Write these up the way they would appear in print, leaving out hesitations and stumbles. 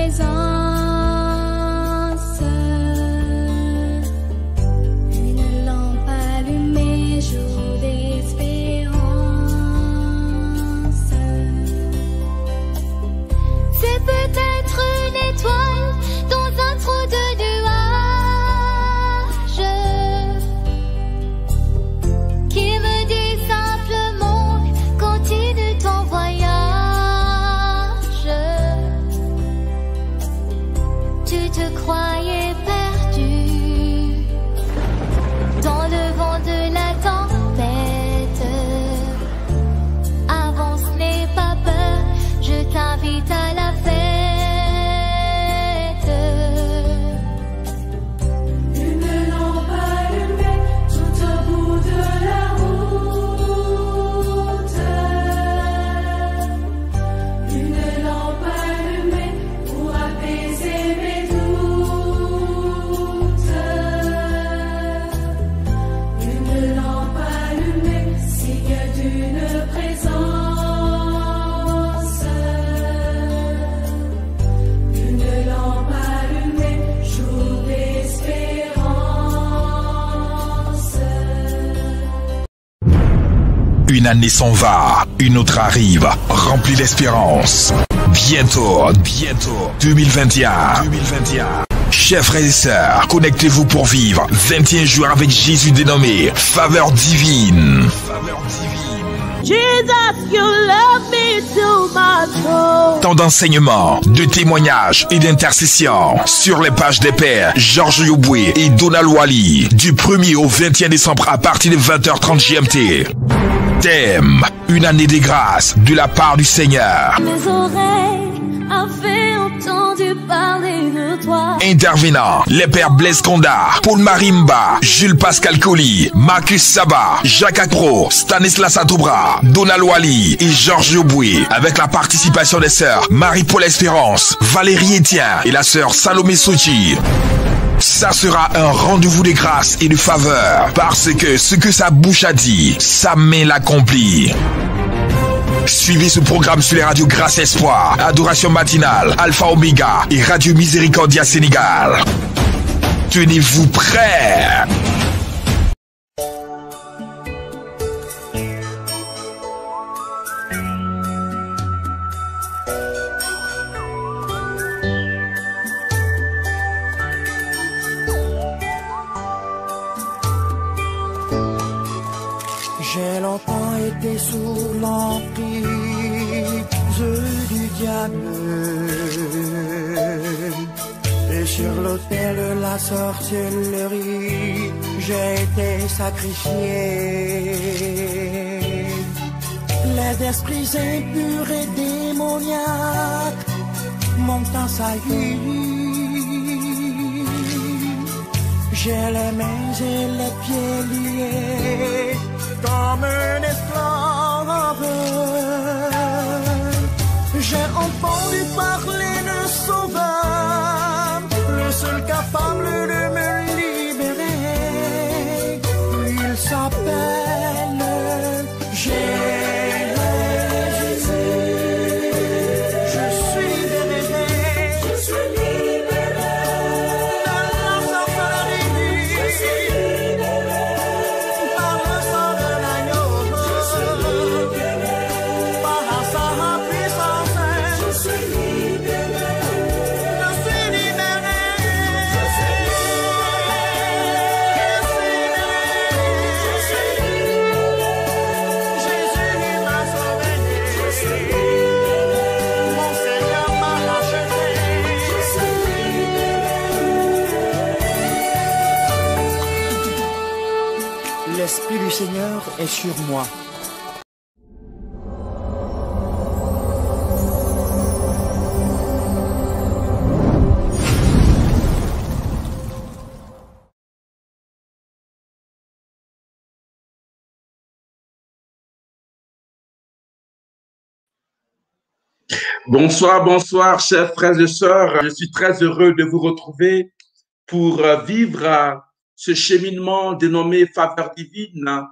présence, une lampe allumée, jour d'espérance. C'est peut-être une étoile dans un trou de nuages qui me dit simplement continue ton voyage. Tu te croyais perdu dans le vent de la tempête. Avance, n'aie pas peur, je t'invite à la fête. Une lampe allumée tout au bout de la route. Une lampe allumée pour apaiser mes doutes. Une lampe allumée, signe d'une présence. Une lampe allumée, jour d'espérance. Une année s'en va, une autre arrive, remplie d'espérance. Bientôt, 2021. Chers frères et sœurs, connectez-vous pour vivre 21 jours avec Jésus dénommé Faveur Divine. Jesus, you love me too much. Tant d'enseignements, de témoignages et d'intercessions sur les pages des pères Georges Yoboué et Donald Wally du 1er au 21 décembre à partir de 20h30 GMT. Thème, une année des grâces de la part du Seigneur. Mes oreilles avaient entendu parler de toi. Intervenants, les pères Blaise Conda, Paul Marimba, Jules Pascal Colli, Marcus Saba, Jacques Acro, Stanislas Atoubra, Donald Wally et Georges Yoboué, avec la participation des sœurs Marie-Paul Espérance, Valérie Etienne et la sœur Salomé Sochi. Ça sera un rendez-vous de grâce et de faveur, parce que ce que sa bouche a dit, sa main l'accomplit. Suivez ce programme sur les radios Grâce Espoir, Adoration Matinale, Alpha Omega et Radio Miséricordia Sénégal. Tenez-vous prêts! J'ai longtemps été sous l'emprise du diable, et sur l'autel de la sorcellerie, j'ai été sacrifié. Les esprits impurs et démoniaques m'ont assailli. J'ai les mains et les pieds liés comme un esclave. J'ai entendu parler de Sauveur, le seul capable de me libérer. Il s'appelle Jésus. Je suis libéré. Je suis libéré. De la sorcellerie. Je suis libéré. Par le sang de l'agneau. Je suis libéré. Par sa puissance. Je suis libéré. Je suis libéré. Je suis libéré. Jésus m'a sauvé. Je suis libéré. Mon Seigneur m'a racheté. Je suis libéré. L'Esprit du Seigneur est sur moi. Bonsoir, bonsoir, chers frères et sœurs. Je suis très heureux de vous retrouver pour vivre ce cheminement dénommé Faveur Divine,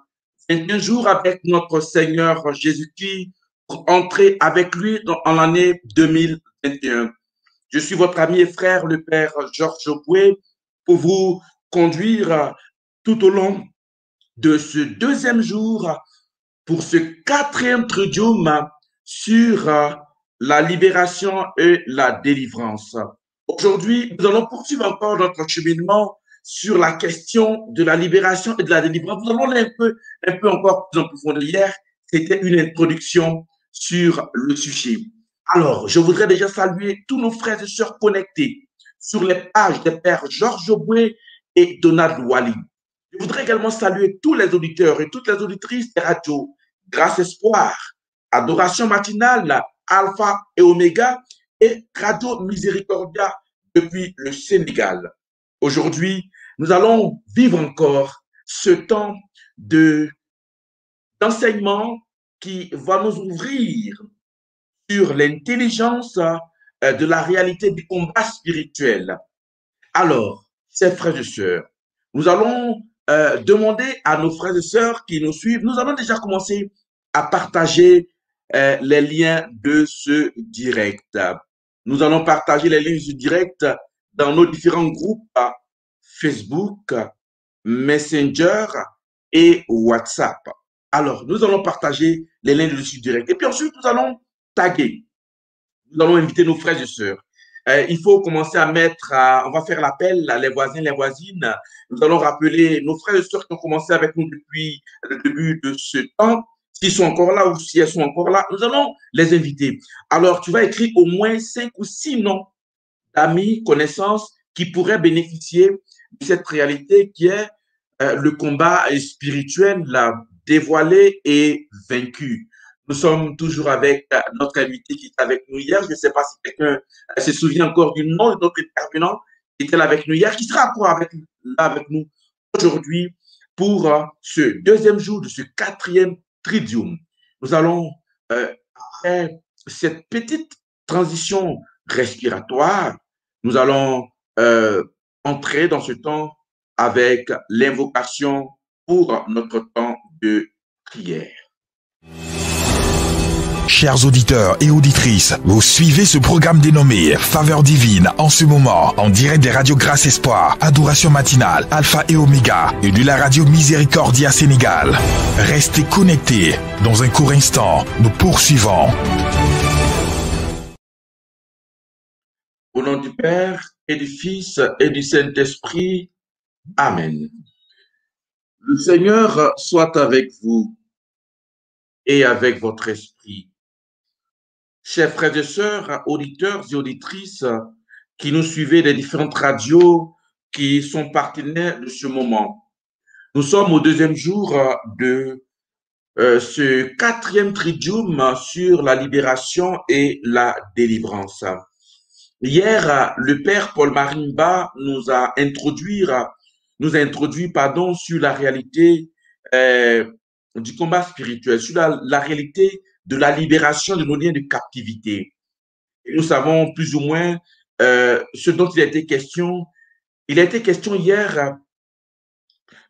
21 jours avec notre Seigneur Jésus-Christ pour entrer avec lui en l'année 2021. Je suis votre ami et frère, le Père Georges Oboué, pour vous conduire tout au long de ce deuxième jour pour ce quatrième tridium sur la libération et la délivrance. Aujourd'hui, nous allons poursuivre encore notre cheminement sur la question de la libération et de la délivrance. Nous allons aller un peu encore plus en profondeur. Hier, c'était une introduction sur le sujet. Alors, je voudrais déjà saluer tous nos frères et sœurs connectés sur les pages des pères Georges Oboué et Donald Wally. Je voudrais également saluer tous les auditeurs et toutes les auditrices des radios Grâce Espoir, Adoration Matinale, Alpha et Oméga et Radio Miséricordia depuis le Sénégal. Aujourd'hui, nous allons vivre encore ce temps d'enseignement qui va nous ouvrir sur l'intelligence de la réalité du combat spirituel. Alors, chers frères et sœurs, nous allons demander à nos frères et sœurs qui nous suivent, nous allons déjà commencer à partager les liens de ce direct. Nous allons partager les liens de ce direct dans nos différents groupes Facebook, Messenger et WhatsApp. Alors, nous allons partager les liens de ce direct. Et puis ensuite, nous allons taguer. Nous allons inviter nos frères et sœurs. Il faut commencer à mettre, on va faire l'appel, les voisins, les voisines. Nous allons rappeler nos frères et sœurs qui ont commencé avec nous depuis le début de ce temps. S'ils sont encore là ou si elles sont encore là, nous allons les inviter. Alors, tu vas écrire au moins 5 ou 6 noms d'amis, connaissances qui pourraient bénéficier de cette réalité qui est le combat spirituel, la dévoilé et vaincu. Nous sommes toujours avec notre invité qui est avec nous hier. Je ne sais pas si quelqu'un se souvient encore du nom de notre intervenant qui était là avec nous hier, qui sera encore là avec nous aujourd'hui pour ce deuxième jour de ce quatrième tridium. Nous allons, après cette petite transition respiratoire, nous allons entrer dans ce temps avec l'invocation pour notre temps de prière. Chers auditeurs et auditrices, vous suivez ce programme dénommé Faveur divine en ce moment, en direct des radios Grâce Espoir, Adoration Matinale, Alpha et Oméga et de la radio Miséricordia Sénégal. Restez connectés. Dans un court instant, nous poursuivons. Au nom du Père et du Fils et du Saint-Esprit. Amen. Le Seigneur soit avec vous et avec votre esprit. Chers frères et sœurs, auditeurs et auditrices qui nous suivez des différentes radios qui sont partenaires de ce moment. Nous sommes au deuxième jour de ce quatrième tridium sur la libération et la délivrance. Hier, le Père Paul Marimba nous a introduit sur la réalité du combat spirituel, sur la réalité de la libération de nos liens de captivité. Et nous savons plus ou moins ce dont il a été question. Il a été question hier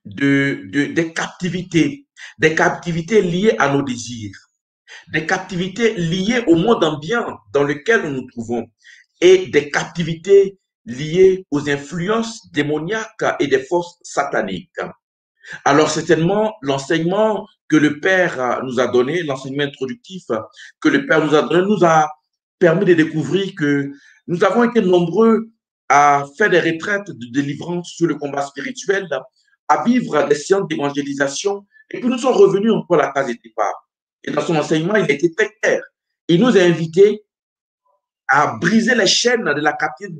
des captivités liées à nos désirs, des captivités liées au monde ambiant dans lequel nous nous trouvons et des captivités liées aux influences démoniaques et des forces sataniques. Alors certainement, l'enseignement que le Père nous a donné, l'enseignement introductif que le Père nous a donné, nous a permis de découvrir que nous avons été nombreux à faire des retraites de délivrance sur le combat spirituel, à vivre des séances d'évangélisation, et puis nous sommes revenus encore à la case de départ. Et dans son enseignement, il a été très clair. Il nous a invités à briser les chaînes de la captivité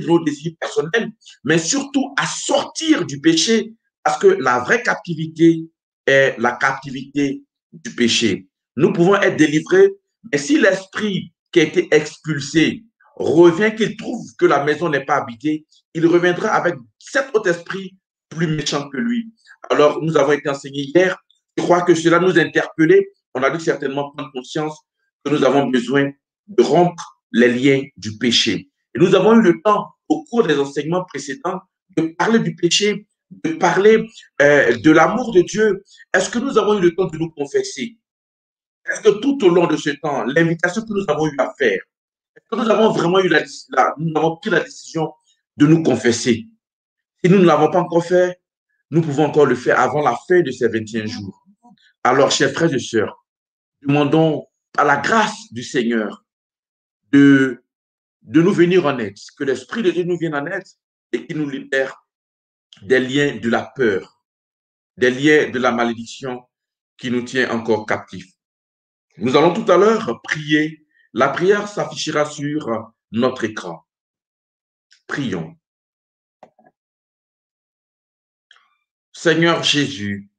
de nos désirs personnels, mais surtout à sortir du péché, parce que la vraie captivité est la captivité du péché. Nous pouvons être délivrés, mais si l'esprit qui a été expulsé revient, qu'il trouve que la maison n'est pas habitée, il reviendra avec 7 autres esprits plus méchants que lui. Alors, nous avons été enseignés hier. Je crois que cela nous a interpellés. On a dû certainement prendre conscience que nous avons besoin de rompre les liens du péché. Et nous avons eu le temps, au cours des enseignements précédents, de parler du péché, de parler de l'amour de Dieu. Est-ce que nous avons eu le temps de nous confesser? Est-ce que tout au long de ce temps, l'invitation que nous avons eu à faire, Est-ce que nous avons vraiment nous avons pris la décision de nous confesser? Si nous ne l'avons pas encore fait, nous pouvons encore le faire avant la fin de ces 21 jours. Alors, chers frères et sœurs, demandons à la grâce du Seigneur de nous venir en aide, que l'Esprit de Dieu nous vienne en aide et qu'il nous libère des liens de la peur, des liens de la malédiction qui nous tient encore captifs. Nous allons tout à l'heure prier. La prière s'affichera sur notre écran. Prions. Seigneur Jésus,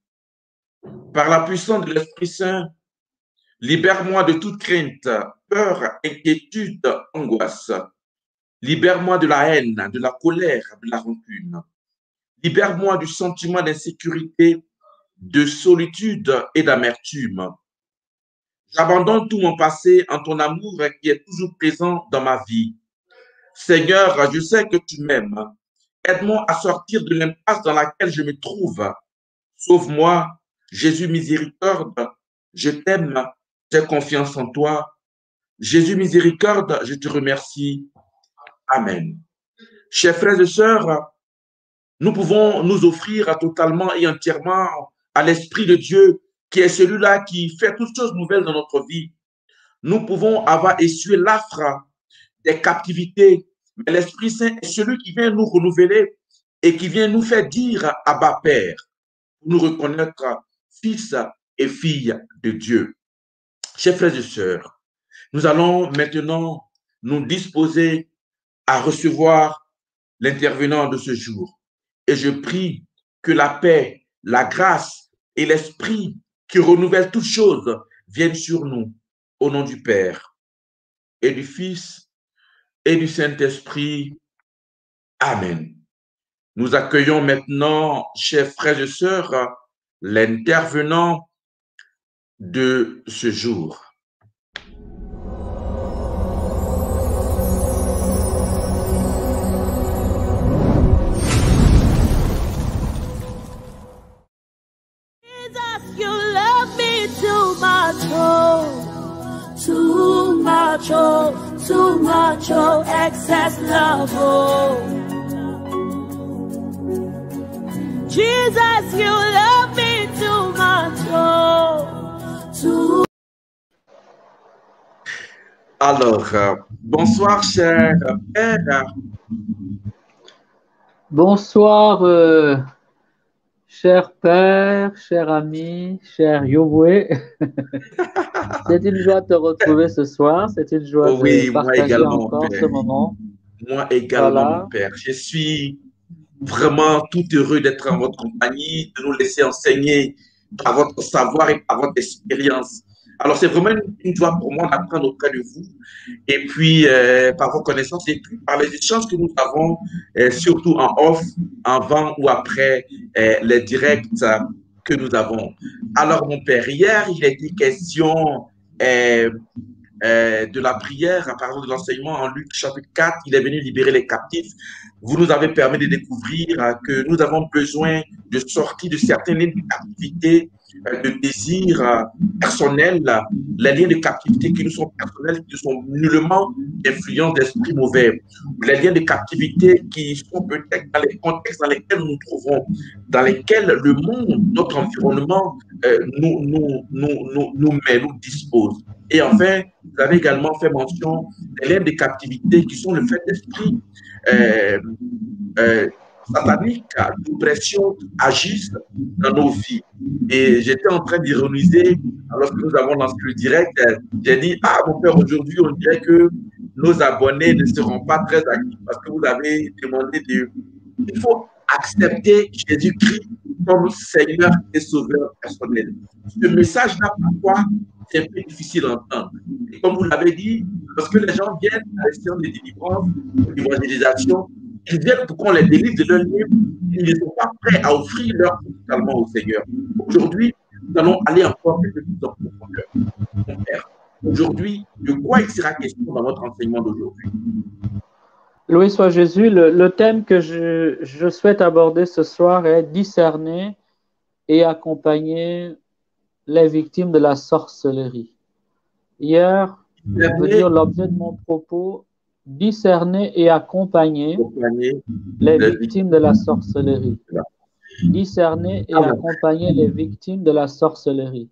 par la puissance de l'Esprit Saint, libère-moi de toute crainte, peur, inquiétude, angoisse. Libère-moi de la haine, de la colère, de la rancune. Libère-moi du sentiment d'insécurité, de solitude et d'amertume. J'abandonne tout mon passé en ton amour qui est toujours présent dans ma vie. Seigneur, je sais que tu m'aimes. Aide-moi à sortir de l'impasse dans laquelle je me trouve. Sauve-moi, Jésus miséricorde, je t'aime, j'ai confiance en toi. Jésus miséricorde, je te remercie. Amen. Chers frères et sœurs, nous pouvons nous offrir totalement et entièrement à l'Esprit de Dieu, qui est celui-là qui fait toutes choses nouvelles dans notre vie. Nous pouvons avoir essuyé l'affre des captivités, mais l'Esprit Saint est celui qui vient nous renouveler et qui vient nous faire dire Abba Père, pour nous reconnaître fils et filles de Dieu. Chers frères et sœurs, nous allons maintenant nous disposer à recevoir l'intervenant de ce jour. Et je prie que la paix, la grâce et l'Esprit qui renouvelle toutes choses viennent sur nous, au nom du Père et du Fils et du Saint-Esprit. Amen. Nous accueillons maintenant, chers frères et sœurs, l'intervenant de ce jour. Jesus, you love me too much, oh, too much, oh, too much, oh, excess love, oh. Jesus, you love me too much, oh, too. Alors, bonsoir, cher père. Bonsoir, cher père, cher ami, cher Yoboué. C'est une joie de te retrouver ce soir. C'est une joie Oui, de moi partager également, encore père. ce moment. Moi également, Voilà. mon père. Je suis vraiment tout heureux d'être en votre compagnie, de nous laisser enseigner par votre savoir et par votre expérience. Alors, c'est vraiment une joie pour moi d'apprendre auprès de vous et puis par vos connaissances et puis par les échanges que nous avons, surtout en off, avant ou après les directs que nous avons. Alors, mon père, hier, il a été question de la prière, à partir de l'enseignement en Luc chapitre 4, il est venu libérer les captifs. Vous nous avez permis de découvrir que nous avons besoin de sortir de certaines lignes de captivité, de désirs personnels, les liens de captivité qui nous sont personnels, qui sont nullement d'influence d'esprit mauvais, les liens de captivité qui sont peut-être dans les contextes dans lesquels nous nous trouvons, dans lesquels le monde, notre environnement nous met, nous dispose. Et enfin, vous avez également fait mention des liens de captivité qui sont le fait d'esprit sataniques, d'oppression agissent dans nos vies. Et j'étais en train d'ironiser lorsque nous avons lancé le direct. J'ai dit, ah mon père, aujourd'hui, on dirait que nos abonnés ne seront pas très actifs parce que vous avez demandé il faut accepter Jésus-Christ comme Seigneur et Sauveur personnel. Ce message-là, parfois, c'est un peu difficile à entendre. Et comme vous l'avez dit, lorsque les gens viennent à la séance de délivrance, d'évangélisation, ils viennent pour qu'on les délivre de leur livre. Ils ne sont pas prêts à offrir leur vie totalement au Seigneur. Aujourd'hui, nous allons aller encore un peu plus en profondeur. Mon Père, aujourd'hui, de quoi il sera question dans notre enseignement d'aujourd'hui? Loué soit Jésus. Le thème que je souhaite aborder ce soir est discerner et accompagner les victimes de la sorcellerie. Hier, veut dire l'objet de mon propos, discerner et accompagner les victimes de la sorcellerie. Discerner et accompagner les victimes de la sorcellerie.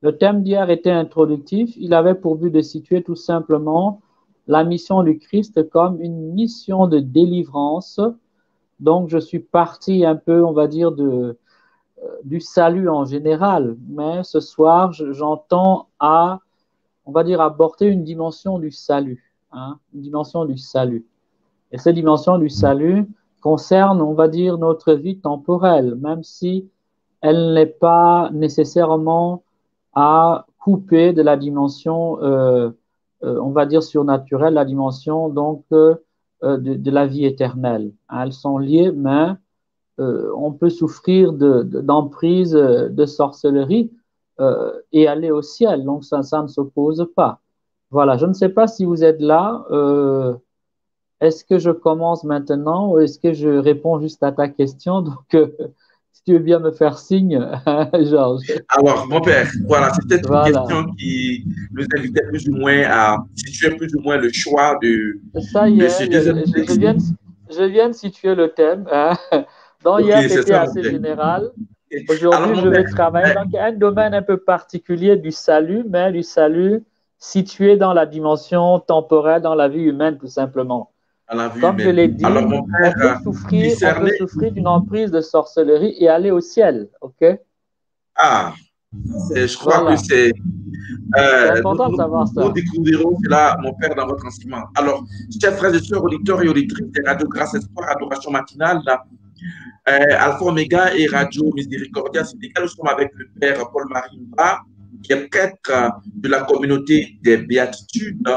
Le thème d'hier était introductif. Il avait pour but de situer tout simplement la mission du Christ comme une mission de délivrance. Donc, je suis parti un peu, on va dire, du salut en général. Mais ce soir, j'entends on va dire, aborder une dimension du salut. Une dimension du salut. Et cette dimension du salut concerne, on va dire, notre vie temporelle, même si elle n'est pas nécessairement à couper de la dimension, on va dire, surnaturelle, la dimension donc de la vie éternelle. Elles sont liées, mais on peut souffrir d'emprise de sorcellerie et aller au ciel. Donc, ça ne s'oppose pas. Voilà, je ne sais pas si vous êtes là. Est-ce que je commence maintenant ou est-ce que je réponds juste à ta question? Donc, si tu veux bien me faire signe, Georges. Alors, mon père, voilà, c'était une question qui nous invitait plus ou moins à situer plus ou moins le choix de ce deuxième texte. Je viens de situer le thème. Donc, hier, c'était assez général. Aujourd'hui, je vais travailler dans un domaine un peu particulier du salut, mais du salut situé dans la dimension temporelle, dans la vie humaine, tout simplement. Comme je l'ai dit, on peut souffrir d'une emprise de sorcellerie et aller au ciel, ok? Je crois que c'est important de savoir ça. Nous découvrirons cela, mon père, dans votre enseignement. Alors, chers frères et sœurs, auditeurs et auditrices de Radio Grâce Espoir, Adoration Matinale, Alpha Omega et Radio Miséricordia, c'est lesquels nous sommes avec le père Paul-Marie Mba, qui est prêtre de la communauté des Béatitudes,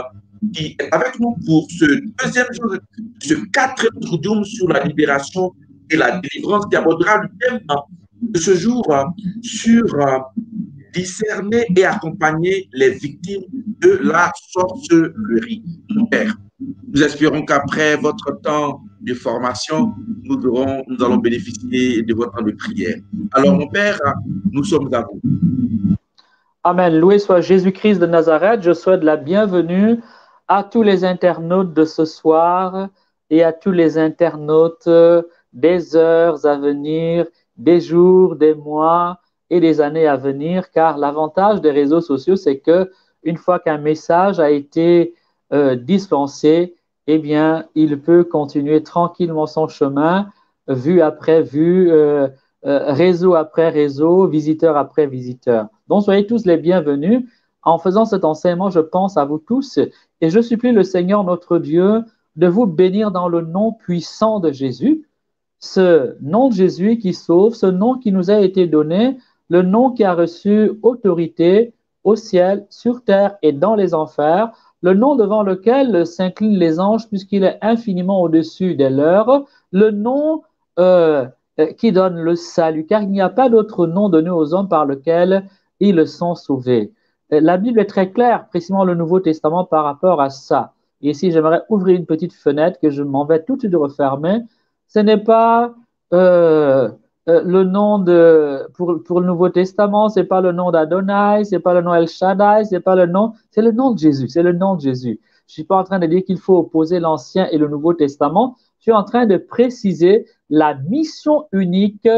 qui est avec nous pour ce deuxième jour, ce quatrième tridium sur la libération et la délivrance, qui abordera le thème de ce jour sur discerner et accompagner les victimes de la sorcellerie. Mon père, nous espérons qu'après votre temps de formation, nous allons bénéficier de votre temps de prière. Alors, mon père, nous sommes à vous. Amen. Loué soit Jésus-Christ de Nazareth. Je souhaite la bienvenue à tous les internautes de ce soir et à tous les internautes des heures à venir, des jours, des mois et des années à venir, car l'avantage des réseaux sociaux, c'est que une fois qu'un message a été dispensé, eh bien, il peut continuer tranquillement son chemin, vue après vue, réseau après réseau, visiteur après visiteur. Donc, soyez tous les bienvenus. En faisant cet enseignement, je pense à vous tous et je supplie le Seigneur notre Dieu de vous bénir dans le nom puissant de Jésus, ce nom de Jésus qui sauve, ce nom qui nous a été donné, le nom qui a reçu autorité au ciel, sur terre et dans les enfers, le nom devant lequel s'inclinent les anges puisqu'il est infiniment au-dessus des leurs, le nom qui donne le salut, car il n'y a pas d'autre nom donné aux hommes par lequel ils sont sauvés. La Bible est très claire, précisément le Nouveau Testament par rapport à ça. Et ici, j'aimerais ouvrir une petite fenêtre que je m'en vais tout de suite refermer. Ce n'est pas le nom pour le Nouveau Testament, c'est pas le nom d'Adonai, c'est pas le nom El Shaddai, c'est pas le nom, c'est le nom de Jésus, c'est le nom de Jésus. Je suis pas en train de dire qu'il faut opposer l'Ancien et le Nouveau Testament, je suis en train de préciser la mission unique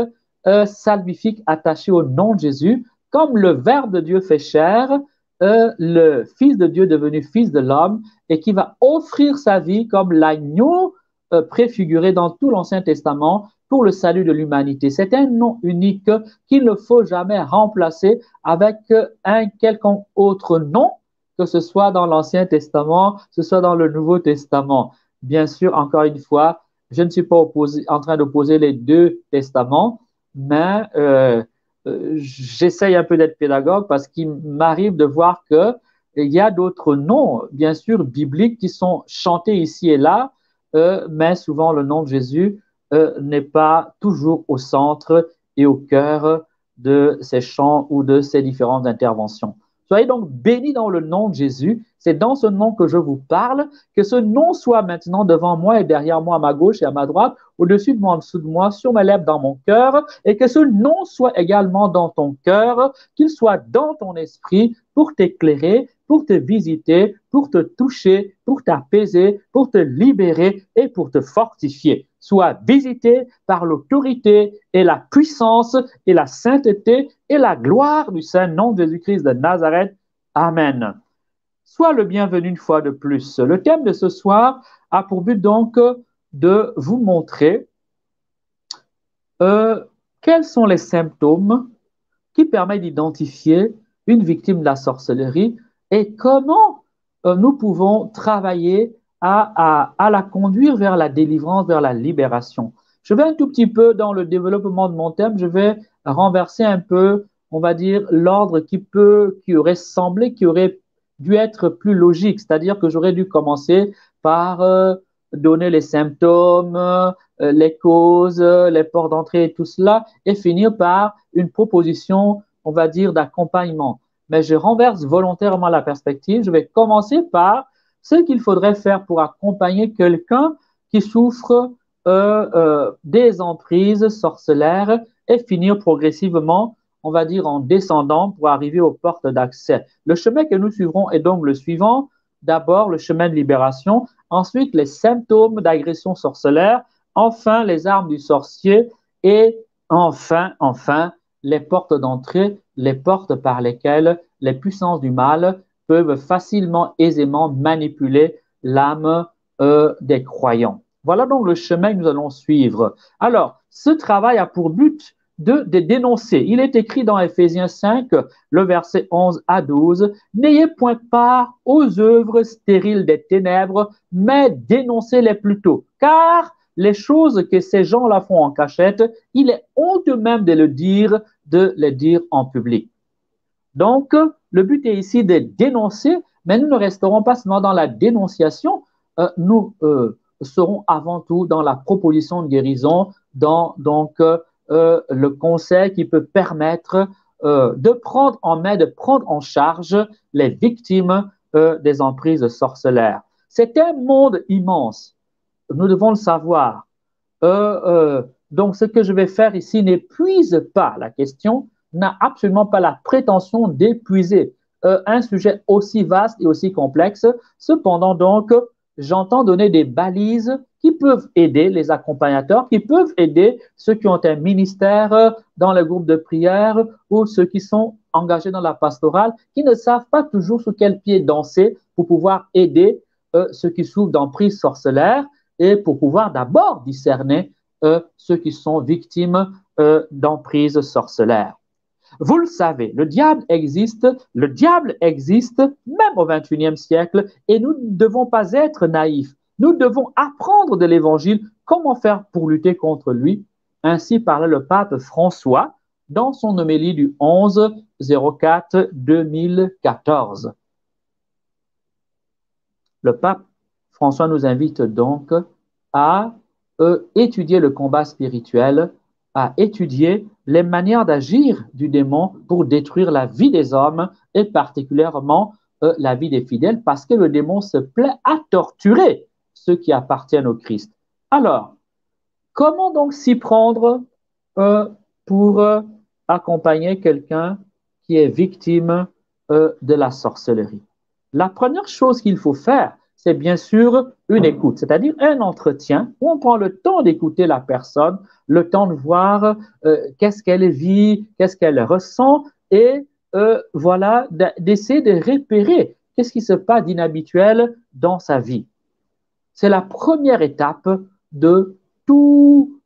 salvifique attachée au nom de Jésus, comme le Verbe de Dieu fait chair, le Fils de Dieu devenu Fils de l'homme, et qui va offrir sa vie comme l'agneau préfiguré dans tout l'Ancien Testament pour le salut de l'humanité. C'est un nom unique qu'il ne faut jamais remplacer avec un quelconque autre nom, que ce soit dans l'Ancien Testament, que ce soit dans le Nouveau Testament. Bien sûr, encore une fois, je ne suis pas en train d'opposer les deux testaments, mais j'essaye un peu d'être pédagogue parce qu'il m'arrive de voir qu'il y a d'autres noms, bien sûr, bibliques qui sont chantés ici et là, mais souvent le nom de Jésus n'est pas toujours au centre et au cœur de ces chants ou de ces différentes interventions. Soyez donc bénis dans le nom de Jésus. C'est dans ce nom que je vous parle, que ce nom soit maintenant devant moi et derrière moi, à ma gauche et à ma droite, au-dessus de moi, en dessous de moi, sur mes lèvres, dans mon cœur, et que ce nom soit également dans ton cœur, qu'il soit dans ton esprit pour t'éclairer, pour te visiter, pour te toucher, pour t'apaiser, pour te libérer et pour te fortifier. Sois visité par l'autorité et la puissance et la sainteté et la gloire du Saint-Nom de Jésus-Christ de Nazareth. Amen. Sois le bienvenu une fois de plus. Le thème de ce soir a pour but donc de vous montrer quels sont les symptômes qui permettent d'identifier une victime de la sorcellerie et comment nous pouvons travailler à la conduire vers la délivrance, vers la libération. Je vais un tout petit peu dans le développement de mon thème, je vais renverser un peu, on va dire, l'ordre qui aurait semblé, qui aurait dû être plus logique, c'est-à-dire que j'aurais dû commencer par donner les symptômes, les causes, les ports d'entrée et tout cela, et finir par une proposition, on va dire, d'accompagnement. Mais je renverse volontairement la perspective. Je vais commencer par ce qu'il faudrait faire pour accompagner quelqu'un qui souffre des emprises sorcellaires et finir progressivement, on va dire, en descendant pour arriver aux portes d'accès. Le chemin que nous suivrons est donc le suivant. D'abord, le chemin de libération. Ensuite, les symptômes d'agression sorcellaire. Enfin, les armes du sorcier. Et enfin, les portes d'entrée, les portes par lesquelles les puissances du mal peuvent facilement, aisément manipuler l'âme des croyants. Voilà donc le chemin que nous allons suivre. Alors, ce travail a pour but de dénoncer. Il est écrit dans Éphésiens 5, le verset 11 à 12, « N'ayez point part aux œuvres stériles des ténèbres, mais dénoncez-les plutôt, car les choses que ces gens-là font en cachette, il est honteux même de les dire en public. » Donc, le but est ici de dénoncer, mais nous ne resterons pas seulement dans la dénonciation, nous serons avant tout dans la proposition de guérison, dans le conseil qui peut permettre de prendre en main, de prendre en charge les victimes des emprises sorcellaires. C'est un monde immense, nous devons le savoir. Donc, ce que je vais faire ici n'épuise pas la question, n'a absolument pas la prétention d'épuiser un sujet aussi vaste et aussi complexe. Cependant, donc, j'entends donner des balises qui peuvent aider les accompagnateurs, qui peuvent aider ceux qui ont un ministère dans le groupe de prière ou ceux qui sont engagés dans la pastorale, qui ne savent pas toujours sur quel pied danser pour pouvoir aider ceux qui souffrent d'emprise sorcellaire et pour pouvoir d'abord discerner ceux qui sont victimes d'emprise sorcellaire. Vous le savez, le diable existe même au XXIe siècle et nous ne devons pas être naïfs. Nous devons apprendre de l'Évangile comment faire pour lutter contre lui. Ainsi parlait le pape François dans son homélie du 11-04-2014. Le pape François nous invite donc à étudier le combat spirituel, à étudier les manières d'agir du démon pour détruire la vie des hommes et particulièrement la vie des fidèles, parce que le démon se plaît à torturer ceux qui appartiennent au Christ. Alors, comment donc s'y prendre pour accompagner quelqu'un qui est victime de la sorcellerie? La première chose qu'il faut faire, c'est bien sûr une écoute, c'est-à-dire un entretien où on prend le temps d'écouter la personne, le temps de voir qu'est-ce qu'elle vit, qu'est-ce qu'elle ressent et voilà, d'essayer de repérer qu'est-ce qui se passe d'inhabituel dans sa vie. C'est la première étape de tout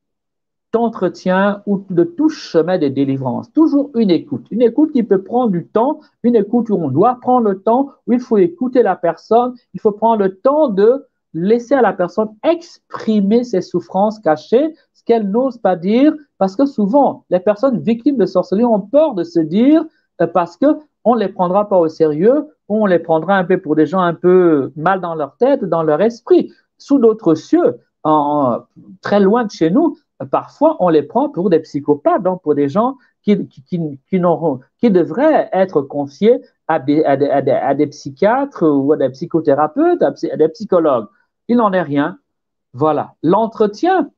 entretien ou de tout chemin de délivrance. Toujours une écoute qui peut prendre du temps, une écoute où on doit prendre le temps, où il faut écouter la personne, il faut prendre le temps de laisser à la personne exprimer ses souffrances cachées, ce qu'elle n'ose pas dire, parce que souvent, les personnes victimes de sorcellerie ont peur de se dire parce qu'on ne les prendra pas au sérieux, ou on les prendra un peu pour des gens un peu mal dans leur tête, dans leur esprit. Sous d'autres cieux, très loin de chez nous, parfois on les prend pour des psychopathes, donc pour des gens qui devraient être confiés à des psychiatres ou à des psychothérapeutes, à des psychologues. Il n'en est rien. Voilà. L'entretien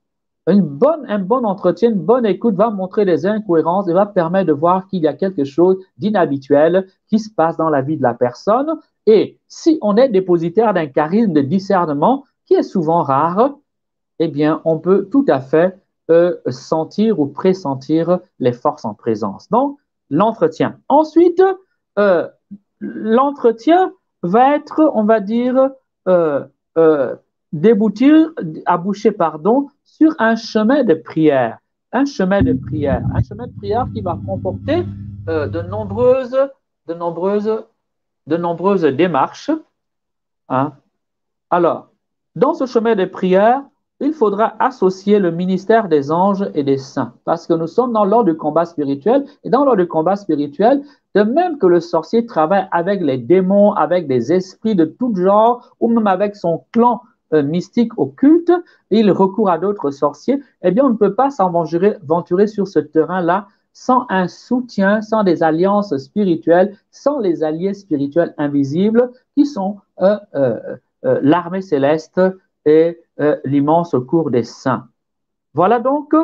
Un bon entretien, une bonne écoute va montrer des incohérences et va permettre de voir qu'il y a quelque chose d'inhabituel qui se passe dans la vie de la personne. Et si on est dépositaire d'un charisme de discernement qui est souvent rare, eh bien, on peut tout à fait sentir ou pressentir les forces en présence. Donc, l'entretien. Ensuite, l'entretien va être, on va dire, aboucher, sur un chemin de prière. Un chemin de prière. Un chemin de prière qui va comporter de nombreuses démarches. Hein. Alors, dans ce chemin de prière, il faudra associer le ministère des anges et des saints, parce que nous sommes dans l'ordre du combat spirituel, et dans l'ordre du combat spirituel, de même que le sorcier travaille avec les démons, avec des esprits de tout genre, ou même avec son clan mystique occulte, et il recourt à d'autres sorciers, eh bien, on ne peut pas s'aventurer sur ce terrain-là sans un soutien, sans des alliances spirituelles, sans les alliés spirituels invisibles qui sont l'armée céleste et l'immense cour des saints. Voilà donc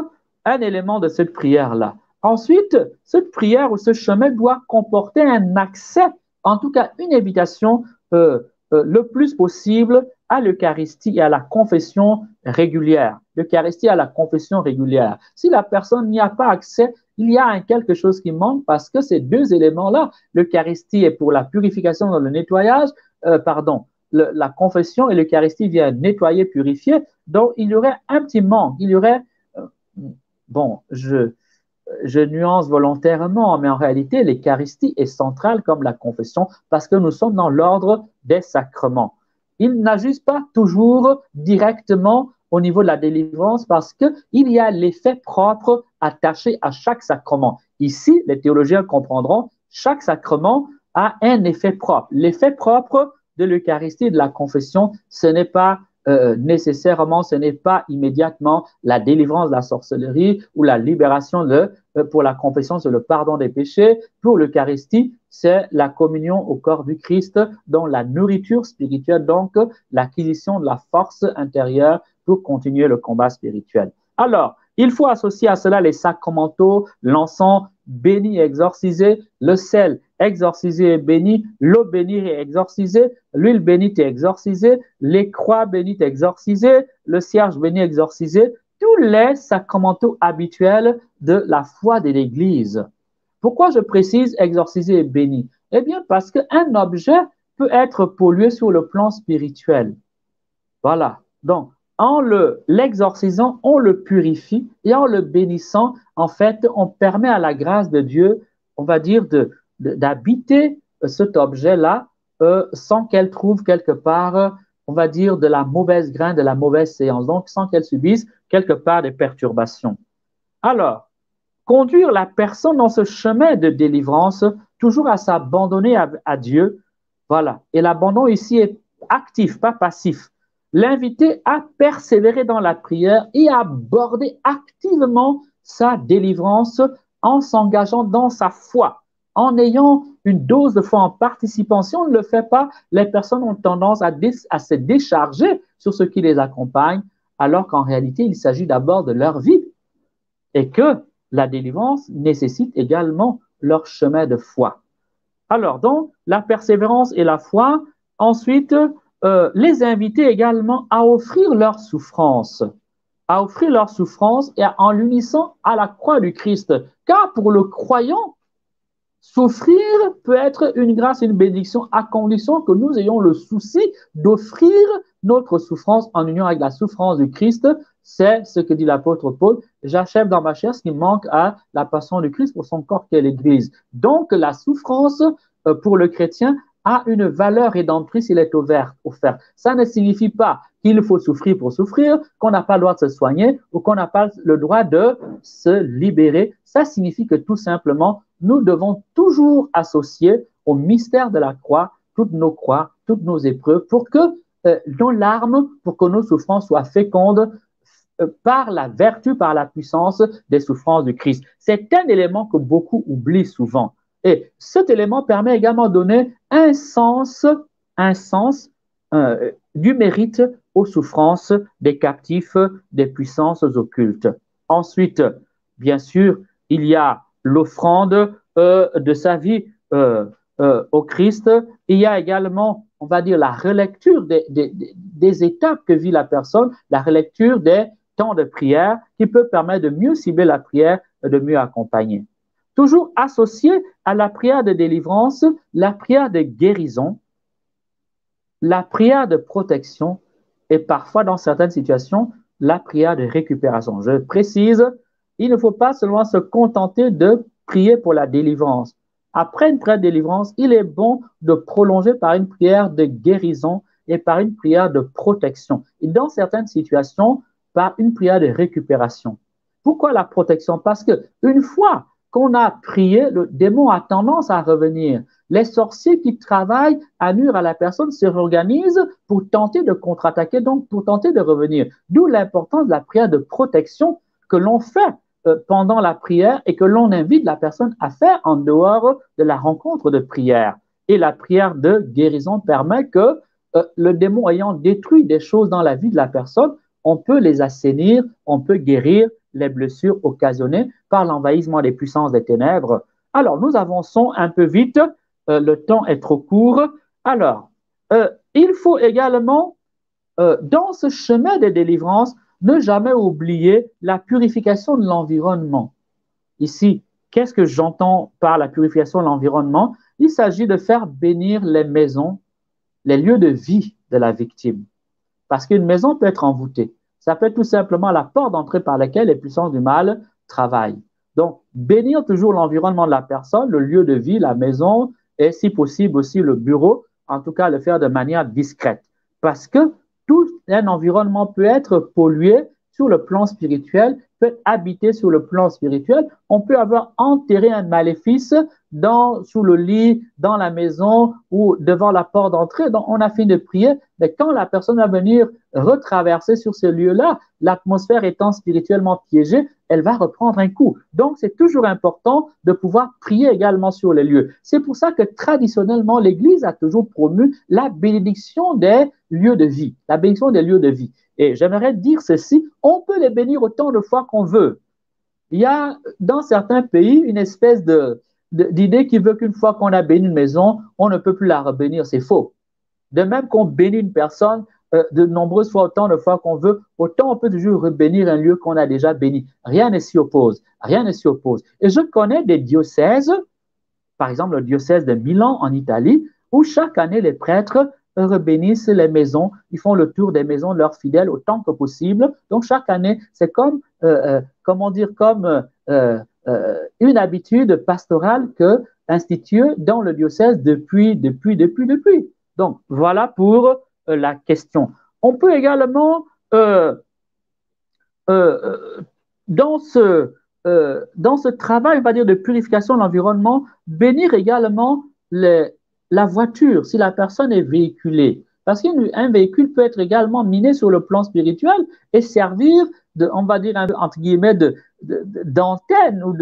un élément de cette prière-là. Ensuite, cette prière ou ce chemin doit comporter un accès, en tout cas une invitation le plus possible à l'Eucharistie et à la confession régulière. L'Eucharistie et à la confession régulière. Si la personne n'y a pas accès, il y a quelque chose qui manque parce que ces deux éléments-là, l'Eucharistie est pour la purification dans le nettoyage, la confession et l'Eucharistie vient nettoyer, purifier. Donc, il y aurait un petit manque. Il y aurait, je nuance volontairement, mais en réalité, l'Eucharistie est centrale comme la confession parce que nous sommes dans l'ordre des sacrements. Ils n'agissent pas toujours directement au niveau de la délivrance parce qu'il y a l'effet propre attaché à chaque sacrement. Ici, les théologiens comprendront, chaque sacrement a un effet propre. L'effet propre de l'Eucharistie et de la confession, ce n'est pas nécessairement, ce n'est pas immédiatement la délivrance de la sorcellerie ou la libération pour la confession, c'est le pardon des péchés. Pour l'Eucharistie, c'est la communion au corps du Christ, dont la nourriture spirituelle, donc l'acquisition de la force intérieure pour continuer le combat spirituel. Alors, il faut associer à cela les sacramentaux, l'encens béni et exorcisé, le sel exorcisé et béni, l'eau bénie et exorcisée, l'huile bénite et exorcisée, les croix bénites et exorcisées, le cierge béni et exorcisé, tous les sacramentaux habituels de la foi de l'Église. Pourquoi je précise exorcisé et béni? Eh bien, parce qu'un objet peut être pollué sur le plan spirituel. Voilà. Donc, en l'exorcisant, on le purifie et en le bénissant, en fait, on permet à la grâce de Dieu, on va dire, d'habiter cet objet-là sans qu'elle trouve quelque part, on va dire, de la mauvaise graine, de la mauvaise séance, donc sans qu'elle subisse quelque part des perturbations. Alors, conduire la personne dans ce chemin de délivrance, toujours à s'abandonner à Dieu, voilà. Et l'abandon ici est actif, pas passif. L'inviter à persévérer dans la prière et à aborder activement sa délivrance en s'engageant dans sa foi, en ayant une dose de foi, en participant. Si on ne le fait pas, les personnes ont tendance à se décharger sur ce qui les accompagne, alors qu'en réalité, il s'agit d'abord de leur vie et que la délivrance nécessite également leur chemin de foi. Alors donc, la persévérance et la foi, ensuite, les inviter également à offrir leur souffrance, et en l'unissant à la croix du Christ. Car pour le croyant, souffrir peut être une grâce et une bénédiction à condition que nous ayons le souci d'offrir notre souffrance en union avec la souffrance du Christ. C'est ce que dit l'apôtre Paul. J'achève dans ma chair ce qui manque à la passion du Christ pour son corps qu'est l'Église. Donc la souffrance pour le chrétien a une valeur rédemptrice, il est offert. Ça ne signifie pas qu'il faut souffrir pour souffrir, qu'on n'a pas le droit de se soigner ou qu'on n'a pas le droit de se libérer. Ça signifie que tout simplement, nous devons toujours associer au mystère de la croix toutes nos croix, toutes nos épreuves pour que nos larmes, pour que nos souffrances soient fécondes par la vertu, par la puissance des souffrances du Christ. C'est un élément que beaucoup oublient souvent. Et cet élément permet également de donner un sens du mérite aux souffrances des captifs des puissances occultes. Ensuite, bien sûr, il y a l'offrande de sa vie au Christ. Il y a également, on va dire, la relecture des étapes que vit la personne, la relecture des temps de prière qui peut permettre de mieux cibler la prière et de mieux accompagner. Toujours associé à la prière de délivrance, la prière de guérison, la prière de protection et parfois, dans certaines situations, la prière de récupération. Je précise, il ne faut pas seulement se contenter de prier pour la délivrance. Après une prière de délivrance, il est bon de prolonger par une prière de guérison et par une prière de protection. Et dans certaines situations, par une prière de récupération. Pourquoi la protection? Parce que une fois qu'on a prié, le démon a tendance à revenir. Les sorciers qui travaillent à nuire à la personne se réorganisent pour tenter de contre-attaquer, donc pour tenter de revenir. D'où l'importance de la prière de protection que l'on fait pendant la prière et que l'on invite la personne à faire en dehors de la rencontre de prière. Et la prière de guérison permet que le démon ayant détruit des choses dans la vie de la personne, on peut les assainir, on peut guérir les blessures occasionnées par l'envahissement des puissances des ténèbres. Alors, nous avançons un peu vite, le temps est trop court. Alors, il faut également, dans ce chemin de délivrance, ne jamais oublier la purification de l'environnement. Ici, qu'est-ce que j'entends par la purification de l'environnement? Il s'agit de faire bénir les maisons, les lieux de vie de la victime. Parce qu'une maison peut être envoûtée. Ça peut être tout simplement la porte d'entrée par laquelle les puissances du mal travaillent. Donc, bénir toujours l'environnement de la personne, le lieu de vie, la maison, et si possible aussi le bureau, en tout cas le faire de manière discrète. Parce que tout un environnement peut être pollué sur le plan spirituel, peut être habité sur le plan spirituel. On peut avoir enterré un maléfice sous le lit, dans la maison ou devant la porte d'entrée. Donc, on a fini de prier, mais quand la personne va venir retraverser sur ce lieu-là, l'atmosphère étant spirituellement piégée, elle va reprendre un coup. Donc, c'est toujours important de pouvoir prier également sur les lieux. C'est pour ça que traditionnellement, l'Église a toujours promu la bénédiction des lieux de vie, la bénédiction des lieux de vie. Et j'aimerais dire ceci, on peut les bénir autant de fois qu'on veut. Il y a dans certains pays une espèce d'idée qui veut qu'une fois qu'on a béni une maison, on ne peut plus la rebénir. C'est faux. De même qu'on bénit une personne de nombreuses fois, autant de fois qu'on veut, autant on peut toujours rebénir un lieu qu'on a déjà béni. Rien ne s'y oppose. Rien ne s'y oppose. Et je connais des diocèses, par exemple le diocèse de Milan en Italie, où chaque année les prêtres rebénissent les maisons, ils font le tour des maisons de leurs fidèles autant que possible. Donc chaque année, c'est comme, une habitude pastorale que instituée dans le diocèse depuis. Donc voilà pour la question. On peut également dans ce travail, on va dire, de purification de l'environnement, bénir également la voiture, si la personne est véhiculée. Parce qu'un véhicule peut être également miné sur le plan spirituel et servir on va dire, entre guillemets, d'antenne ou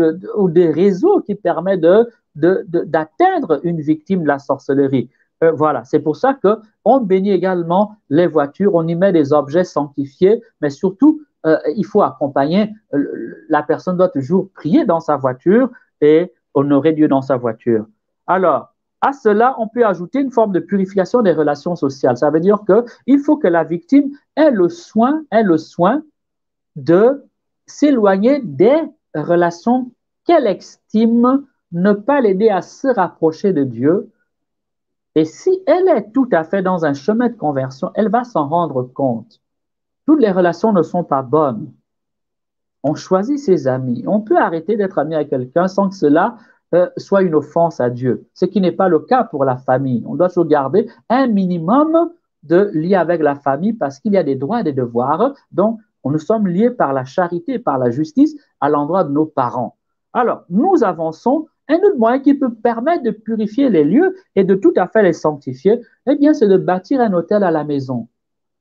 de réseau qui permet d'atteindre une victime de la sorcellerie. Voilà, c'est pour ça qu'on bénit également les voitures, on y met des objets sanctifiés, mais surtout, il faut accompagner, la personne doit toujours prier dans sa voiture et honorer Dieu dans sa voiture. Alors, à cela, on peut ajouter une forme de purification des relations sociales. Ça veut dire qu'il faut que la victime ait le soin de s'éloigner des relations qu'elle estime ne pas l'aider à se rapprocher de Dieu. Et si elle est tout à fait dans un chemin de conversion, elle va s'en rendre compte. Toutes les relations ne sont pas bonnes. On choisit ses amis. On peut arrêter d'être ami avec quelqu'un sans que cela soit une offense à Dieu, ce qui n'est pas le cas pour la famille. On doit toujours garder un minimum de lien avec la famille parce qu'il y a des droits et des devoirs. Donc, nous sommes liés par la charité et par la justice à l'endroit de nos parents. Alors, nous avançons. Un autre moyen qui peut permettre de purifier les lieux et de tout à fait les sanctifier, eh bien, c'est de bâtir un hôtel à la maison.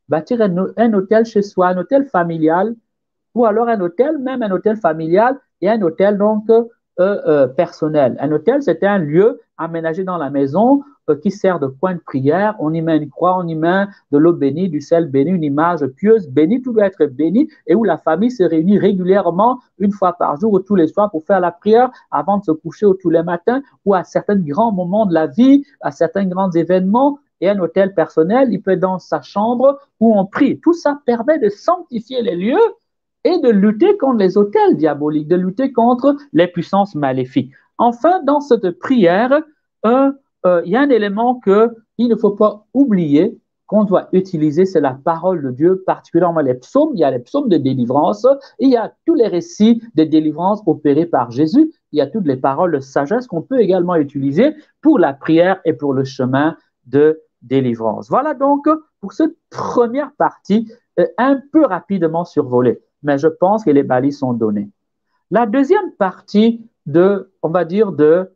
Bâtir un hôtel chez soi, un hôtel familial, ou alors même un hôtel familial et un hôtel donc personnel. Un autel, c'était un lieu aménagé dans la maison qui sert de point de prière. On y met une croix, on y met de l'eau bénie, du sel béni, une image pieuse bénie, tout doit être béni, et où la famille se réunit régulièrement, une fois par jour ou tous les soirs pour faire la prière avant de se coucher ou tous les matins, ou à certains grands moments de la vie, à certains grands événements. Et un autel personnel, il peut être dans sa chambre où on prie. Tout ça permet de sanctifier les lieux et de lutter contre les autels diaboliques, de lutter contre les puissances maléfiques. Enfin, dans cette prière, il y a un élément qu'il ne faut pas oublier qu'on doit utiliser, c'est la parole de Dieu, particulièrement les psaumes. Il y a les psaumes de délivrance, il y a tous les récits de délivrance opérés par Jésus, il y a toutes les paroles de sagesse qu'on peut également utiliser pour la prière et pour le chemin de délivrance. Voilà donc pour cette première partie, un peu rapidement survolée, mais je pense que les balises sont données. La deuxième partie on va dire, de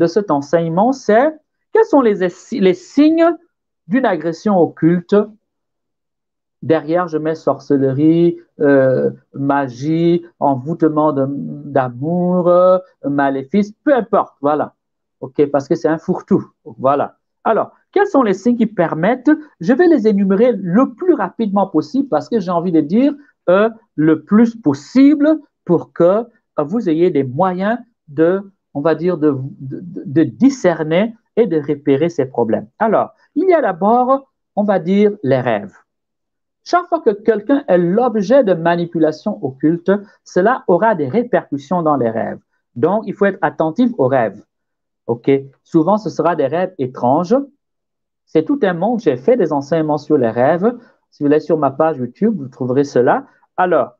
cet enseignement, c'est quels sont les signes d'une agression occulte. Derrière, je mets sorcellerie, magie, envoûtement d'amour, maléfice, peu importe, voilà. OK, parce que c'est un fourre-tout, voilà. Alors, quels sont les signes qui permettent, je vais les énumérer le plus rapidement possible parce que j'ai envie de dire le plus possible pour que vous ayez des moyens on va dire, de discerner et de repérer ces problèmes. Alors, il y a d'abord, on va dire, les rêves. Chaque fois que quelqu'un est l'objet de manipulation occulte, cela aura des répercussions dans les rêves. Donc, il faut être attentif aux rêves. OK? Souvent, ce sera des rêves étranges. C'est tout un monde. J'ai fait des enseignements sur les rêves. Si vous allez sur ma page YouTube, vous trouverez cela. Alors,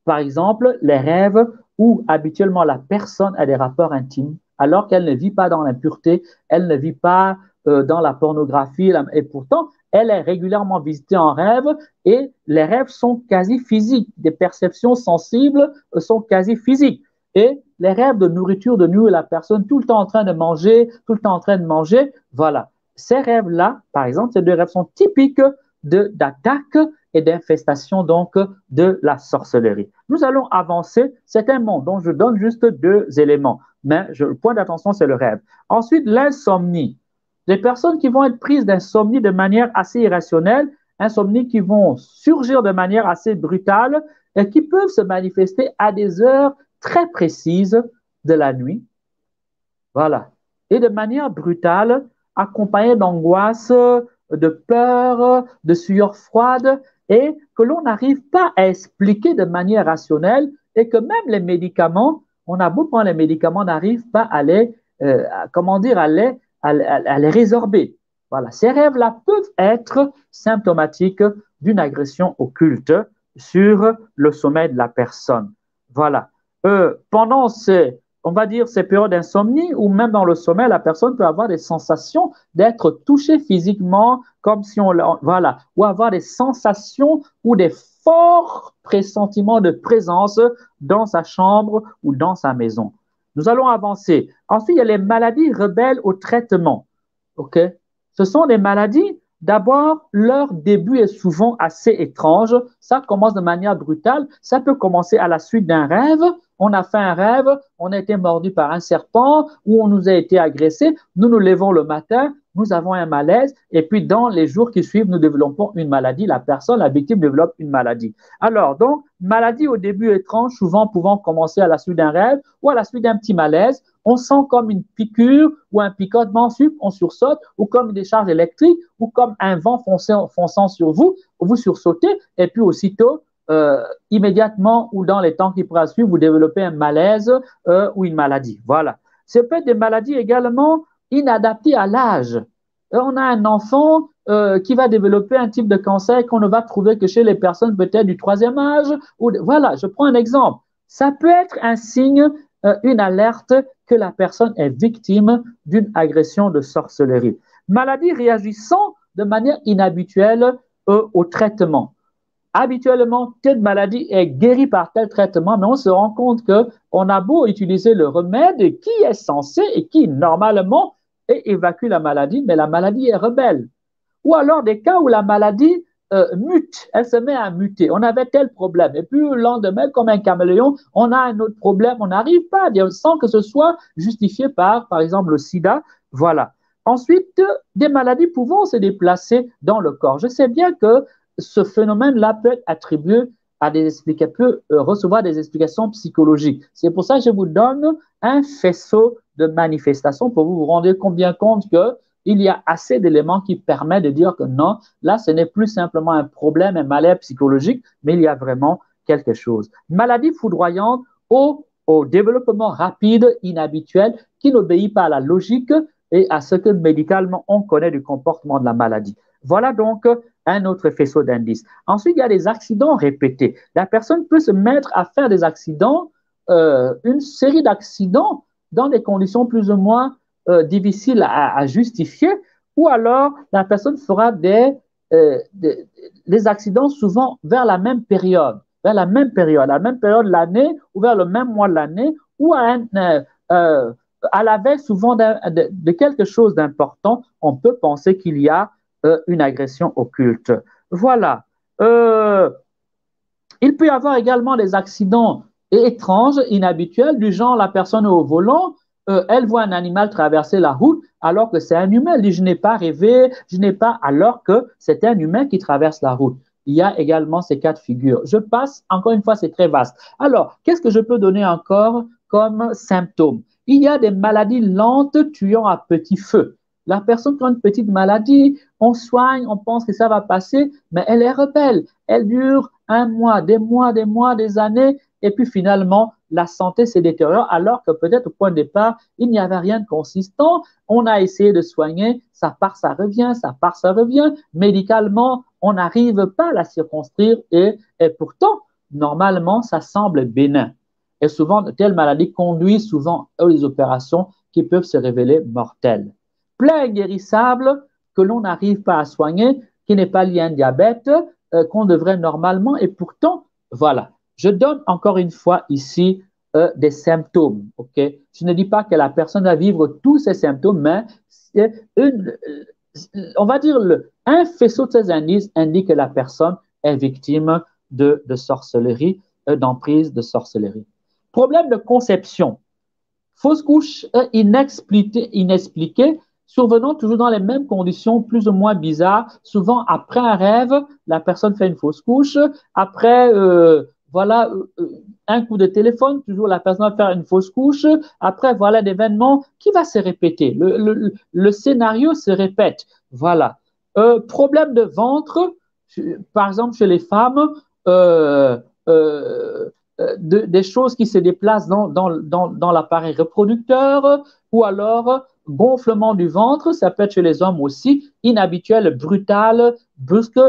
par exemple, les rêves où habituellement la personne a des rapports intimes, alors qu'elle ne vit pas dans l'impureté, elle ne vit pas dans la pornographie, et pourtant, elle est régulièrement visitée en rêve et les rêves sont quasi physiques. Des perceptions sensibles sont quasi physiques. Et les rêves de nourriture de nuit, la personne tout le temps en train de manger, tout le temps en train de manger, voilà. Ces rêves-là, par exemple, ces deux rêves sont typiques d'attaque et d'infestation donc de la sorcellerie. Nous allons avancer. C'est un monde dont je donne juste deux éléments, mais le point d'attention, c'est le rêve. Ensuite, l'insomnie. Les personnes qui vont être prises d'insomnie de manière assez irrationnelle, insomnie qui vont surgir de manière assez brutale et qui peuvent se manifester à des heures très précises de la nuit. Voilà. Et de manière brutale, accompagnée d'angoisse, de peur, de sueur froide, et que l'on n'arrive pas à expliquer de manière rationnelle et que même les médicaments, on a beau prendre les médicaments, n'arrivent pas à les résorber. Voilà. Ces rêves-là peuvent être symptomatiques d'une agression occulte sur le sommeil de la personne. Voilà. Pendant on va dire ces périodes d'insomnie ou même dans le sommeil, la personne peut avoir des sensations d'être touchée physiquement, comme si voilà, ou avoir des sensations ou des forts pressentiments de présence dans sa chambre ou dans sa maison. Nous allons avancer. Ensuite, il y a les maladies rebelles au traitement. OK? Ce sont des maladies, d'abord, leur début est souvent assez étrange. Ça commence de manière brutale. Ça peut commencer à la suite d'un rêve. On a fait un rêve, on a été mordu par un serpent ou on nous a été agressé. Nous nous levons le matin, nous avons un malaise et puis dans les jours qui suivent, nous développons une maladie. La personne, la victime développe une maladie. Alors donc, maladie au début étrange, souvent pouvant commencer à la suite d'un rêve ou à la suite d'un petit malaise. On sent comme une piqûre ou un picotement, on sursaute ou comme une décharge électrique ou comme un vent fonçant sur vous, vous sursautez et puis aussitôt, immédiatement ou dans les temps qui pourraient suivre, vous développez un malaise ou une maladie. Voilà. Ça peut être des maladies également inadaptées à l'âge. On a un enfant qui va développer un type de cancer qu'on ne va trouver que chez les personnes peut-être du 3e âge. Voilà, je prends un exemple. Ça peut être un signe, une alerte que la personne est victime d'une agression de sorcellerie. Maladie réagissant de manière inhabituelle au traitement. Habituellement, telle maladie est guérie par tel traitement, mais on se rend compte qu'on a beau utiliser le remède qui est censé et qui, normalement, évacue la maladie, mais la maladie est rebelle. Ou alors des cas où la maladie mute, elle se met à muter. On avait tel problème. Et puis le lendemain, comme un caméléon, on a un autre problème. On n'arrive pas à dire sans que ce soit justifié par exemple, le sida. Voilà. Ensuite, des maladies pouvant se déplacer dans le corps. Je sais bien que ce phénomène-là peut être attribué à peut recevoir des explications psychologiques. C'est pour ça que je vous donne un faisceau de manifestations pour vous rendre bien compte qu'il y a assez d'éléments qui permettent de dire que non, là, ce n'est plus simplement un problème, un malaise psychologique, mais il y a vraiment quelque chose. Maladie foudroyante au développement rapide, inhabituel, qui n'obéit pas à la logique et à ce que médicalement on connaît du comportement de la maladie. Voilà donc un autre faisceau d'indices. Ensuite, il y a des accidents répétés. La personne peut se mettre à faire des accidents, une série d'accidents dans des conditions plus ou moins difficiles à justifier, ou alors la personne fera des accidents souvent vers la même période de l'année, ou vers le même mois de l'année, ou à la veille souvent de quelque chose d'important, on peut penser qu'il y a une agression occulte. Voilà. Il peut y avoir également des accidents étranges, inhabituels, du genre la personne est au volant, elle voit un animal traverser la route alors que c'est un humain. Elle dit, je n'ai pas rêvé, alors que c'est un humain qui traverse la route. Il y a également ces cas de figure. Je passe, encore une fois, c'est très vaste. Alors, qu'est-ce que je peux donner encore comme symptômes? Il y a des maladies lentes tuant à petit feu. La personne qui a une petite maladie, on soigne, on pense que ça va passer, mais elle est rebelle. Elle dure un mois, des années, et puis finalement, la santé se détériore, alors que peut-être au point de départ, il n'y avait rien de consistant. On a essayé de soigner, ça part, ça revient, ça part, ça revient. Médicalement, on n'arrive pas à la circonscrire, et pourtant, normalement, ça semble bénin. Et souvent, de telles maladies conduisent souvent à des opérations qui peuvent se révéler mortelles. Plaie guérissable que l'on n'arrive pas à soigner, qui n'est pas lié à un diabète, qu'on devrait normalement, et pourtant, voilà. Je donne encore une fois ici des symptômes, ok? Je ne dis pas que la personne va vivre tous ces symptômes, mais on va dire un faisceau de ces indices indique que la personne est victime de sorcellerie, d'emprise de sorcellerie. Problème de conception. Fausse couche inexpliquée, survenant toujours dans les mêmes conditions, plus ou moins bizarres. Souvent, après un rêve, la personne fait une fausse couche. Après, un coup de téléphone, toujours la personne va faire une fausse couche. Après, voilà l'événement qui va se répéter. Le scénario se répète. Voilà. Problème de ventre, par exemple, chez les femmes, des choses qui se déplacent dans l'appareil reproducteur, ou alors gonflement du ventre, ça peut être chez les hommes aussi, inhabituel, brutal, brusque,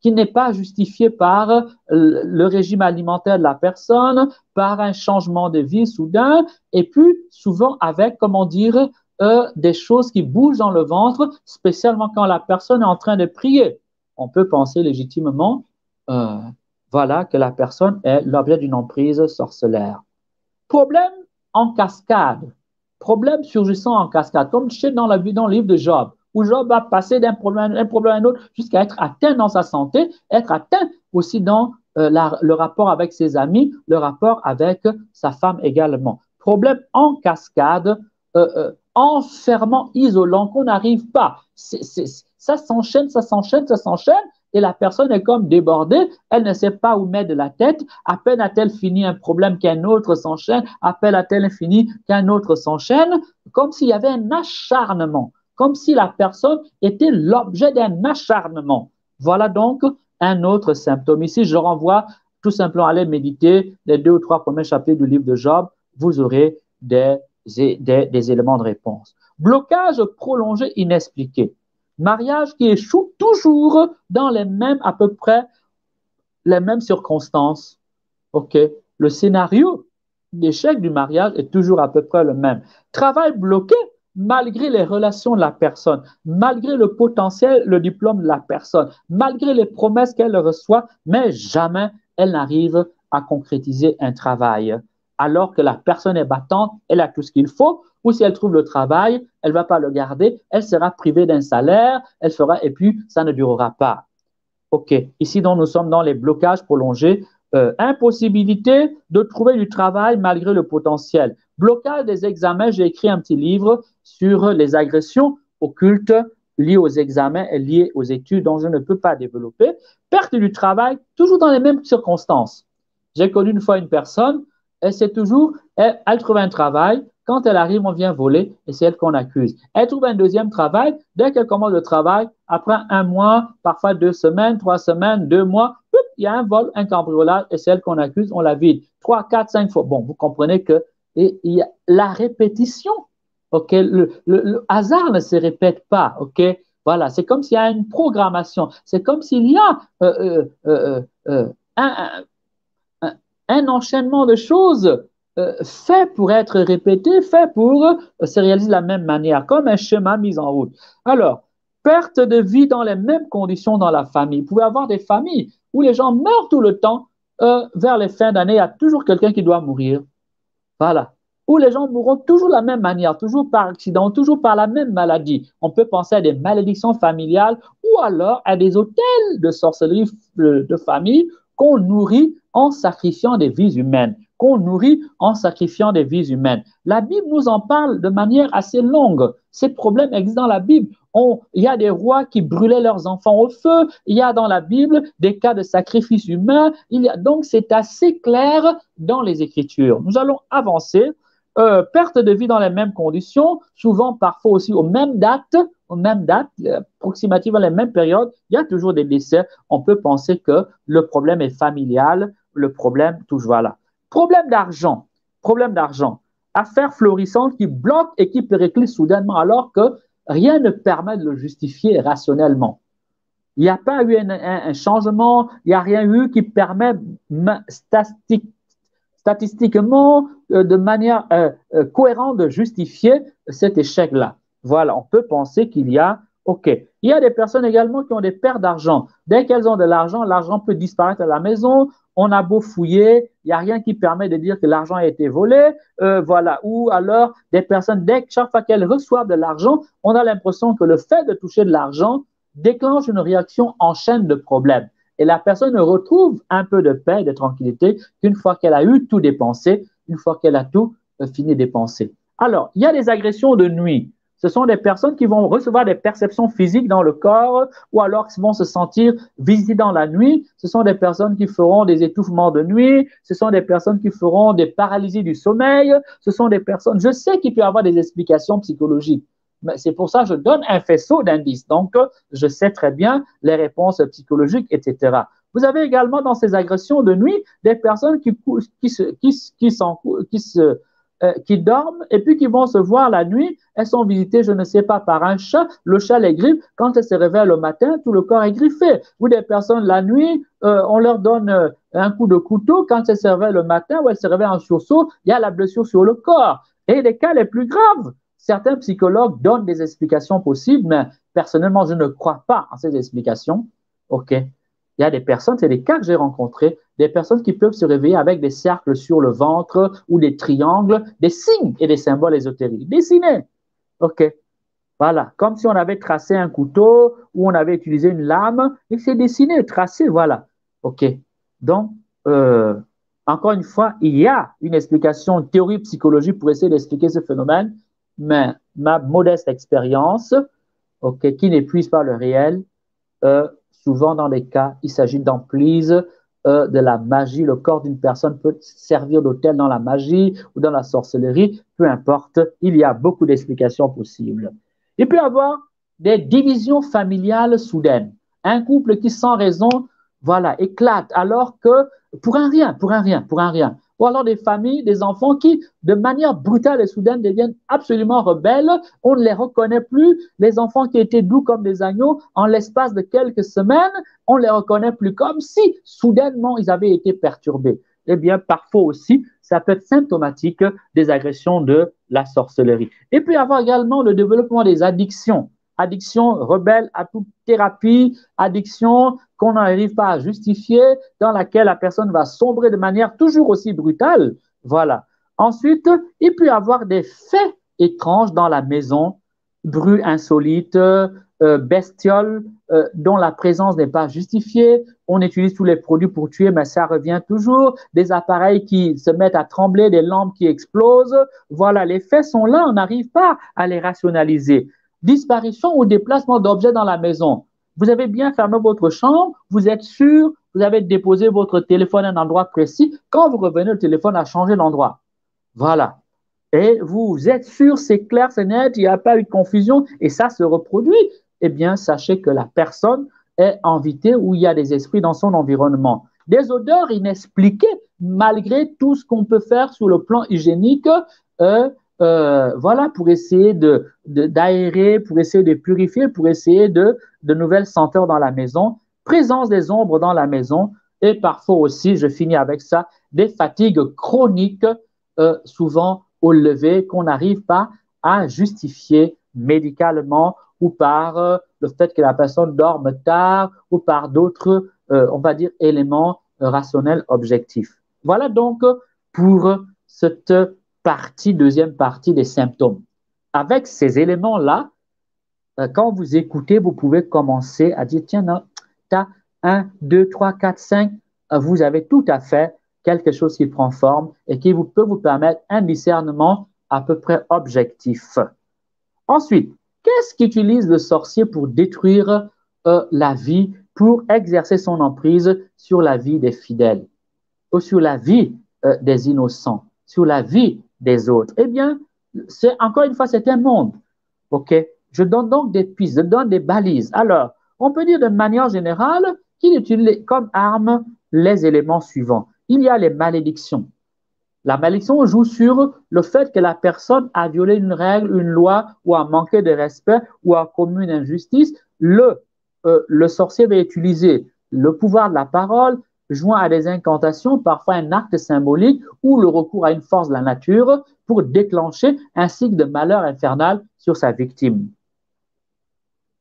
qui n'est pas justifié par le régime alimentaire de la personne, par un changement de vie soudain, et puis souvent avec, comment dire, des choses qui bougent dans le ventre, spécialement quand la personne est en train de prier. On peut penser légitimement que la personne est l'objet d'une emprise sorcellaire. Problème en cascade. Problème surgissant en cascade, comme chez dans le livre de Job, où Job va passer d'un problème à un autre jusqu'à être atteint dans sa santé, être atteint aussi dans le rapport avec ses amis, le rapport avec sa femme également. Problème en cascade, enfermant, isolant, qu'on n'arrive pas. Ça s'enchaîne, et la personne est comme débordée, elle ne sait pas où mettre de la tête, à peine a-t-elle fini un problème qu'un autre s'enchaîne, à peine a-t-elle fini qu'un autre s'enchaîne, comme s'il y avait un acharnement, comme si la personne était l'objet d'un acharnement. Voilà donc un autre symptôme. Ici, je renvoie tout simplement à aller méditer les 2 ou 3 premiers chapitres du livre de Job, vous aurez des éléments de réponse. Blocage prolongé inexpliqué. Mariage qui échoue toujours dans à peu près les mêmes circonstances. OK? Le scénario d'échec du mariage est toujours à peu près le même. Travail bloqué malgré les relations de la personne, malgré le potentiel, le diplôme de la personne, malgré les promesses qu'elle reçoit, mais jamais elle n'arrive à concrétiser un travail. Alors que la personne est battante, elle a tout ce qu'il faut, ou si elle trouve le travail, elle ne va pas le garder, elle sera privée d'un salaire, et puis ça ne durera pas. OK. Ici, donc, nous sommes dans les blocages prolongés. Impossibilité de trouver du travail malgré le potentiel. Blocage des examens. J'ai écrit un petit livre sur les agressions occultes liées aux examens et liées aux études dont je ne peux pas développer. Perte du travail, toujours dans les mêmes circonstances. J'ai connu une fois une personne, elle trouve un travail. Quand elle arrive, on vient voler et c'est elle qu'on accuse. Elle trouve un deuxième travail. Dès qu'elle commence le travail, après un mois, parfois 2 semaines, 3 semaines, 2 mois, il y a un vol, un cambriolage et c'est elle qu'on accuse, on la vide. 3, 4, 5 fois. Bon, vous comprenez que il y a la répétition. OK? Le hasard ne se répète pas. OK? Voilà, c'est comme s'il y a une programmation. C'est comme s'il y a un enchaînement de choses fait pour être répété, fait pour se réaliser de la même manière, comme un schéma mis en route. Alors, perte de vie dans les mêmes conditions dans la famille. Vous pouvez avoir des familles où les gens meurent tout le temps. Vers les fins d'année, il y a toujours quelqu'un qui doit mourir. Voilà. Où les gens mourront toujours de la même manière, toujours par accident, toujours par la même maladie. On peut penser à des malédictions familiales ou alors à des hôtels de sorcellerie de famille qu'on nourrit en sacrifiant des vies humaines, La Bible nous en parle de manière assez longue. Ces problèmes existent dans la Bible. Il y a des rois qui brûlaient leurs enfants au feu. Il y a dans la Bible des cas de sacrifice humain. Donc, c'est assez clair dans les Écritures. Nous allons avancer. Perte de vie dans les mêmes conditions, souvent parfois aussi aux mêmes dates, approximativement à les mêmes périodes, il y a toujours des décès. On peut penser que le problème est familial, le problème touche, voilà. Problème d'argent. Affaire florissante qui bloque et qui périclite soudainement alors que rien ne permet de le justifier rationnellement. Il n'y a pas eu un changement, il n'y a rien eu qui permet statistiquement, de manière cohérente de justifier cet échec-là. Voilà, on peut penser qu'il y a, OK. Il y a des personnes également qui ont des pertes d'argent. Dès qu'elles ont de l'argent peut disparaître à la maison. On a beau fouiller, il n'y a rien qui permet de dire que l'argent a été volé. Voilà. Ou alors, des personnes, chaque fois qu'elles reçoivent de l'argent, on a l'impression que le fait de toucher de l'argent déclenche une réaction en chaîne de problèmes. Et la personne retrouve un peu de paix, de tranquillité, qu'une fois qu'elle a eu tout dépensé, une fois qu'elle a tout fini de dépenser. Alors, il y a des agressions de nuit. Ce sont des personnes qui vont recevoir des perceptions physiques dans le corps ou alors qui vont se sentir visitées dans la nuit. Ce sont des personnes qui feront des étouffements de nuit. Ce sont des personnes qui feront des paralysies du sommeil. Ce sont des personnes… Je sais qu'il peut y avoir des explications psychologiques. Mais c'est pour ça que je donne un faisceau d'indices. Donc, je sais très bien les réponses psychologiques, etc. Vous avez également dans ces agressions de nuit des personnes qui dorment et puis qui vont se voir la nuit. Elles sont visitées, je ne sais pas, par un chat. Le chat les griffe. Quand elles se réveillent le matin, tout le corps est griffé. Ou des personnes, la nuit, on leur donne un coup de couteau. Quand elles se réveillent le matin ou elles se réveillent en sursaut, il y a la blessure sur le corps. Et les cas les plus graves, certains psychologues donnent des explications possibles, mais personnellement, je ne crois pas en ces explications. OK. Il y a des personnes, c'est des cas que j'ai rencontrés, des personnes qui peuvent se réveiller avec des cercles sur le ventre ou des triangles, des signes et des symboles ésotériques dessinés. OK. Voilà. Comme si on avait tracé un couteau ou on avait utilisé une lame et c'est dessiné, tracé, voilà. OK. Donc, encore une fois, il y a une explication, une théorie psychologique pour essayer d'expliquer ce phénomène, mais ma modeste expérience, OK, qui n'épuise pas le réel, souvent dans les cas, il s'agit d'emprise de la magie. Le corps d'une personne peut servir d'autel dans la magie ou dans la sorcellerie, peu importe. Il y a beaucoup d'explications possibles. Il peut y avoir des divisions familiales soudaines. Un couple qui, sans raison, voilà, éclate, alors que pour un rien. Ou alors des familles, des enfants qui, de manière brutale et soudaine, deviennent absolument rebelles. On ne les reconnaît plus. Les enfants qui étaient doux comme des agneaux, en l'espace de quelques semaines, on ne les reconnaît plus, comme si, soudainement, ils avaient été perturbés. Eh bien, parfois aussi, ça peut être symptomatique des agressions de la sorcellerie. Et puis, avoir également le développement des addictions. Addiction rebelle à toute thérapie, addiction qu'on n'arrive pas à justifier, dans laquelle la personne va sombrer de manière toujours aussi brutale. Voilà. Ensuite, il peut y avoir des faits étranges dans la maison, bruits insolites, bestioles dont la présence n'est pas justifiée. On utilise tous les produits pour tuer, mais ça revient toujours. Des appareils qui se mettent à trembler, des lampes qui explosent. Voilà, les faits sont là, on n'arrive pas à les rationaliser. Disparition ou déplacement d'objets dans la maison. Vous avez bien fermé votre chambre, vous êtes sûr, vous avez déposé votre téléphone à un endroit précis. Quand vous revenez, le téléphone a changé d'endroit. Voilà. Et vous êtes sûr, c'est clair, c'est net, il n'y a pas eu de confusion et ça se reproduit. Eh bien, sachez que la personne est invitée ou il y a des esprits dans son environnement. Des odeurs inexpliquées, malgré tout ce qu'on peut faire sur le plan hygiénique, voilà, pour essayer d'aérer, pour essayer de purifier, pour essayer de nouvelles senteurs dans la maison, présence des ombres dans la maison et parfois aussi, je finis avec ça, des fatigues chroniques, souvent au lever, qu'on n'arrive pas à justifier médicalement ou par le fait que la personne dorme tard ou par d'autres, on va dire, éléments rationnels objectifs. Voilà donc pour cette deuxième partie des symptômes. Avec ces éléments-là, quand vous écoutez, vous pouvez commencer à dire, tiens, non, tu as 1, 2, 3, 4, 5, vous avez tout à fait quelque chose qui prend forme et qui peut vous permettre un discernement à peu près objectif. Ensuite, qu'est-ce qu'utilise le sorcier pour détruire la vie, pour exercer son emprise sur la vie des fidèles ou sur la vie des innocents, sur la vie des autres? Eh bien, encore une fois, c'est un monde. OK? Je donne donc des pistes, je donne des balises. Alors, on peut dire de manière générale qu'il utilise comme arme les éléments suivants. Il y a les malédictions. La malédiction joue sur le fait que la personne a violé une règle, une loi, ou a manqué de respect, ou a commis une injustice. Le sorcier va utiliser le pouvoir de la parole, joint à des incantations, parfois un acte symbolique, ou le recours à une force de la nature pour déclencher un cycle de malheur infernal sur sa victime.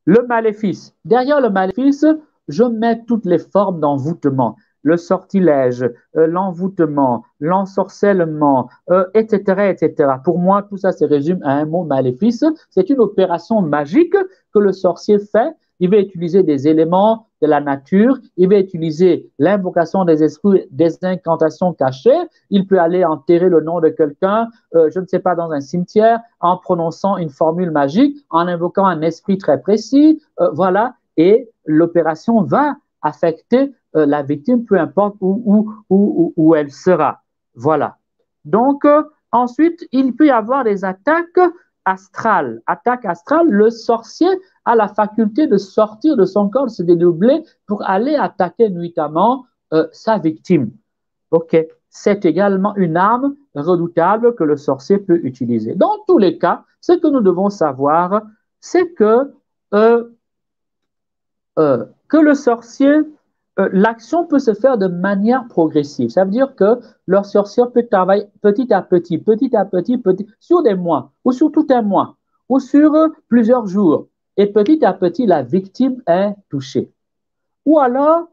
Le maléfice. Derrière le maléfice, je mets toutes les formes d'envoûtement. Le sortilège, l'envoûtement, l'ensorcellement, etc., etc. Pour moi, tout ça se résume à un mot maléfice. C'est une opération magique que le sorcier fait. Il va utiliser des éléments de la nature, il va utiliser l'invocation des esprits, des incantations cachées. Il peut aller enterrer le nom de quelqu'un, je ne sais pas, dans un cimetière, en prononçant une formule magique, en invoquant un esprit très précis, voilà, et l'opération va affecter la victime, peu importe où elle sera. Voilà. Donc, ensuite, il peut y avoir des attaques astrales. Attaque astrale, le sorcier a la faculté de sortir de son corps, de se dédoubler pour aller attaquer nuitamment sa victime. OK. C'est également une arme redoutable que le sorcier peut utiliser. Dans tous les cas, ce que nous devons savoir, c'est que le sorcier, l'action peut se faire de manière progressive. Ça veut dire que le sorcier peut travailler petit à petit, sur des mois, ou sur tout un mois, ou sur plusieurs jours. Et petit à petit, la victime est touchée. Ou alors,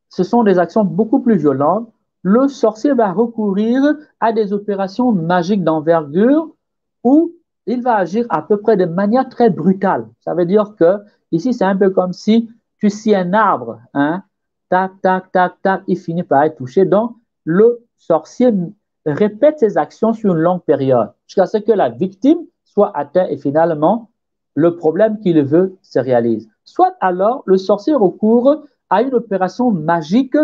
ce sont des actions beaucoup plus violentes. Le sorcier va recourir à des opérations magiques d'envergure où il va agir à peu près de manière très brutale. Ça veut dire que ici, c'est un peu comme si tu scies un arbre, hein? Tac, tac, tac, tac, il finit par être touché. Donc, le sorcier répète ses actions sur une longue période jusqu'à ce que la victime soit atteinte et finalement, le problème qu'il veut se réalise. Soit alors, le sorcier recourt à une opération magique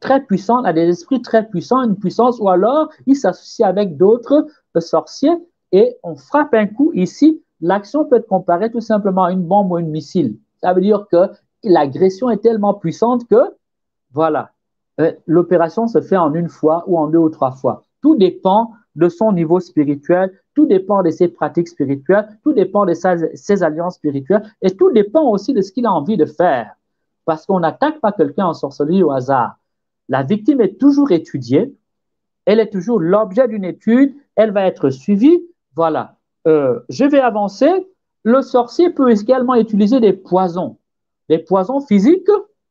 très puissante, à des esprits très puissants, une puissance, ou alors il s'associe avec d'autres sorciers et on frappe un coup ici. L'action peut être comparée tout simplement à une bombe ou un missile. Ça veut dire que l'agression est tellement puissante que, voilà, l'opération se fait en une fois ou en 2 ou 3 fois. Tout dépend de son niveau spirituel, tout dépend de ses pratiques spirituelles, tout dépend de ses alliances spirituelles et tout dépend aussi de ce qu'il a envie de faire. Parce qu'on n'attaque pas quelqu'un en sorcellerie au hasard. La victime est toujours étudiée, elle est toujours l'objet d'une étude, elle va être suivie. Voilà. Je vais avancer. Le sorcier peut également utiliser des poisons physiques,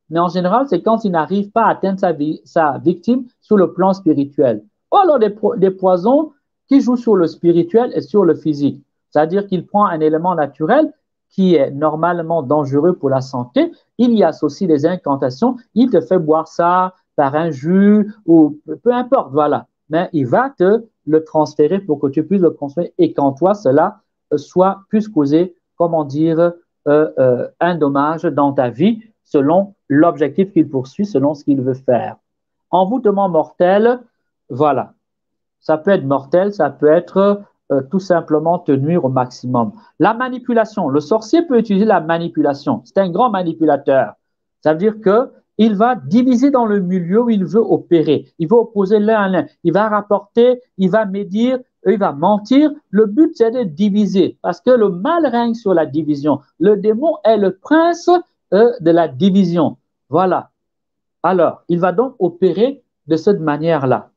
mais en général, c'est quand il n'arrive pas à atteindre sa victime sur le plan spirituel. Ou alors des poisons qui jouent sur le spirituel et sur le physique. C'est-à-dire qu'il prend un élément naturel qui est normalement dangereux pour la santé, il y associe des incantations, il te fait boire ça par un jus ou peu importe, voilà. Mais il va te le transférer pour que tu puisses le consommer et qu'en toi, cela puisse causer, comment dire, un dommage dans ta vie selon l'objectif qu'il poursuit, selon ce qu'il veut faire. Envoûtement mortel, voilà. Ça peut être mortel, ça peut être tout simplement te nuire au maximum. La manipulation, le sorcier peut utiliser la manipulation. C'est un grand manipulateur. Ça veut dire qu'il va diviser dans le milieu où il veut opérer. Il va opposer l'un à l'un. Il va rapporter, il va médire, il va mentir. Le but, c'est de diviser parce que le mal règne sur la division. Le démon est le prince de la division. Voilà. Alors, il va donc opérer de cette manière-là.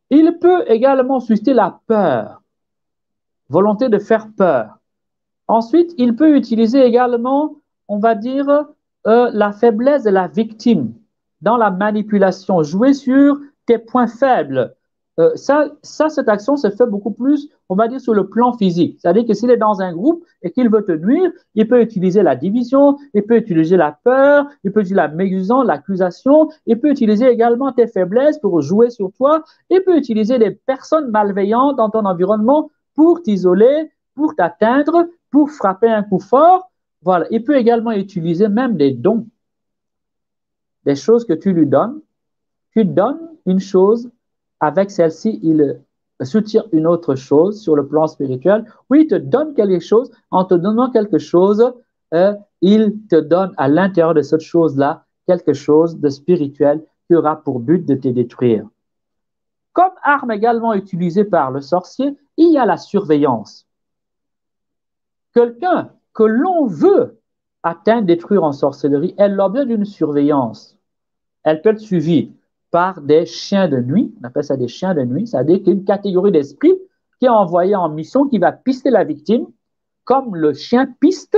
Il peut également susciter la peur, volonté de faire peur. Ensuite, il peut utiliser également, on va dire, la faiblesse de la victime dans la manipulation, jouer sur tes points faibles. Cette action se fait beaucoup plus, on va dire, sur le plan physique. C'est-à-dire que s'il est dans un groupe et qu'il veut te nuire, il peut utiliser la division, il peut utiliser la peur, il peut utiliser la médusance, l'accusation, il peut utiliser également tes faiblesses pour jouer sur toi, il peut utiliser des personnes malveillantes dans ton environnement pour t'isoler, pour t'atteindre, pour frapper un coup fort. Voilà. Il peut également utiliser même des dons, des choses que tu lui donnes. Tu donnes une chose, avec celle-ci, il soutient une autre chose sur le plan spirituel. Oui, il te donne quelque chose. En te donnant quelque chose, il te donne à l'intérieur de cette chose-là quelque chose de spirituel qui aura pour but de te détruire. Comme arme également utilisée par le sorcier, il y a la surveillance. Quelqu'un que l'on veut atteindre, détruire en sorcellerie, est l'objet d'une surveillance. Elle peut être suivie par des chiens de nuit, on appelle ça des chiens de nuit, c'est-à-dire qu'il y a une catégorie d'esprit qui est envoyée en mission, qui va pister la victime, comme le chien piste,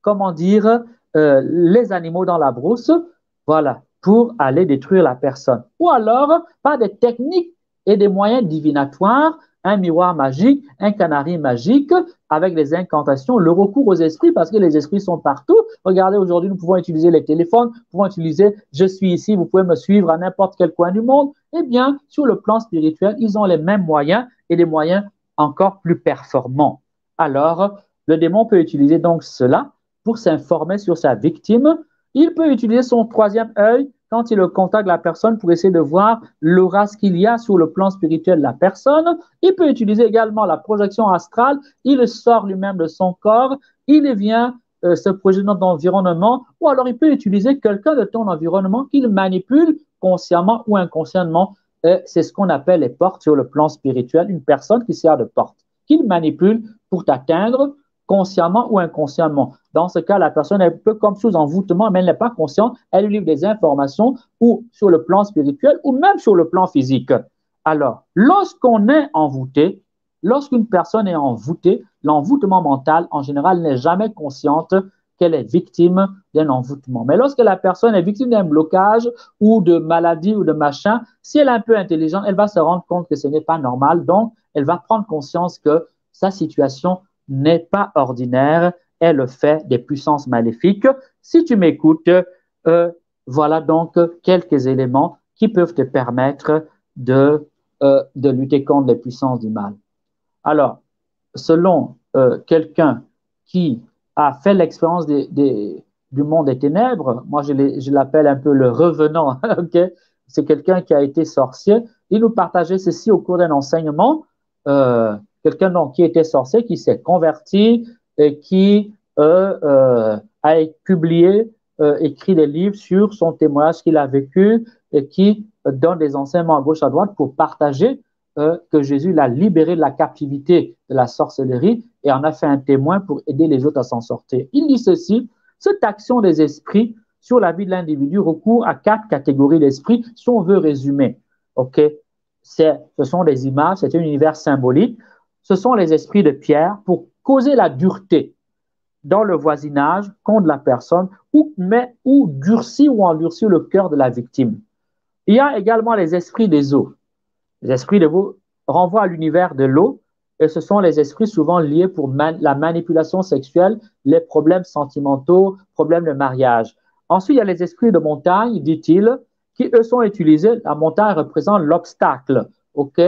comment dire, les animaux dans la brousse, voilà, pour aller détruire la personne. Ou alors, par des techniques et des moyens divinatoires, un miroir magique, un canari magique, avec des incantations, le recours aux esprits, parce que les esprits sont partout. Regardez, aujourd'hui, nous pouvons utiliser les téléphones, nous pouvons utiliser « je suis ici, vous pouvez me suivre à n'importe quel coin du monde ». Eh bien, sur le plan spirituel, ils ont les mêmes moyens et des moyens encore plus performants. Alors, le démon peut utiliser donc cela pour s'informer sur sa victime. Il peut utiliser son troisième œil quand il contacte la personne pour essayer de voir l'aura qu'il y a sur le plan spirituel de la personne. Il peut utiliser également la projection astrale. Il sort lui-même de son corps. Il vient se projeter dans ton environnement. Ou alors, il peut utiliser quelqu'un de ton environnement qu'il manipule consciemment ou inconsciemment. C'est ce qu'on appelle les portes sur le plan spirituel. Une personne qui sert de porte, qu'il manipule pour t'atteindre consciemment ou inconsciemment. Dans ce cas, la personne est un peu comme sous envoûtement, mais elle n'est pas consciente. Elle lui livre des informations ou sur le plan spirituel ou même sur le plan physique. Alors, lorsqu'on est envoûté, lorsqu'une personne est envoûtée, l'envoûtement mental, en général, n'est jamais consciente qu'elle est victime d'un envoûtement. Mais lorsque la personne est victime d'un blocage ou de maladie ou de machin, si elle est un peu intelligente, elle va se rendre compte que ce n'est pas normal. Donc, elle va prendre conscience que sa situation n'est pas ordinaire, est le fait des puissances maléfiques. Si tu m'écoutes, voilà donc quelques éléments qui peuvent te permettre de lutter contre les puissances du mal. Alors, selon quelqu'un qui a fait l'expérience du monde des ténèbres, moi je l'appelle un peu le revenant, okay? C'est quelqu'un qui a été sorcier. Il nous partageait ceci au cours d'un enseignement. Quelqu'un donc qui était sorcier, qui s'est converti et qui a publié, écrit des livres sur son témoignage qu'il a vécu et qui donne des enseignements à gauche à droite pour partager que Jésus l'a libéré de la captivité de la sorcellerie et en a fait un témoin pour aider les autres à s'en sortir. Il dit ceci: cette action des esprits sur la vie de l'individu recourt à 4 catégories d'esprits, si on veut résumer. Ok, ce sont des images, c'est un univers symbolique. Ce sont les esprits de pierre pour causer la dureté dans le voisinage contre la personne ou durcir ou endurcir le cœur de la victime. Il y a également les esprits des eaux. Les esprits de l'eau renvoient à l'univers de l'eau Et ce sont les esprits souvent liés pour la manipulation sexuelle, les problèmes sentimentaux, problèmes de mariage. Ensuite, il y a les esprits de montagne, dit-il, qui, eux, sont utilisés. La montagne représente l'obstacle, OK,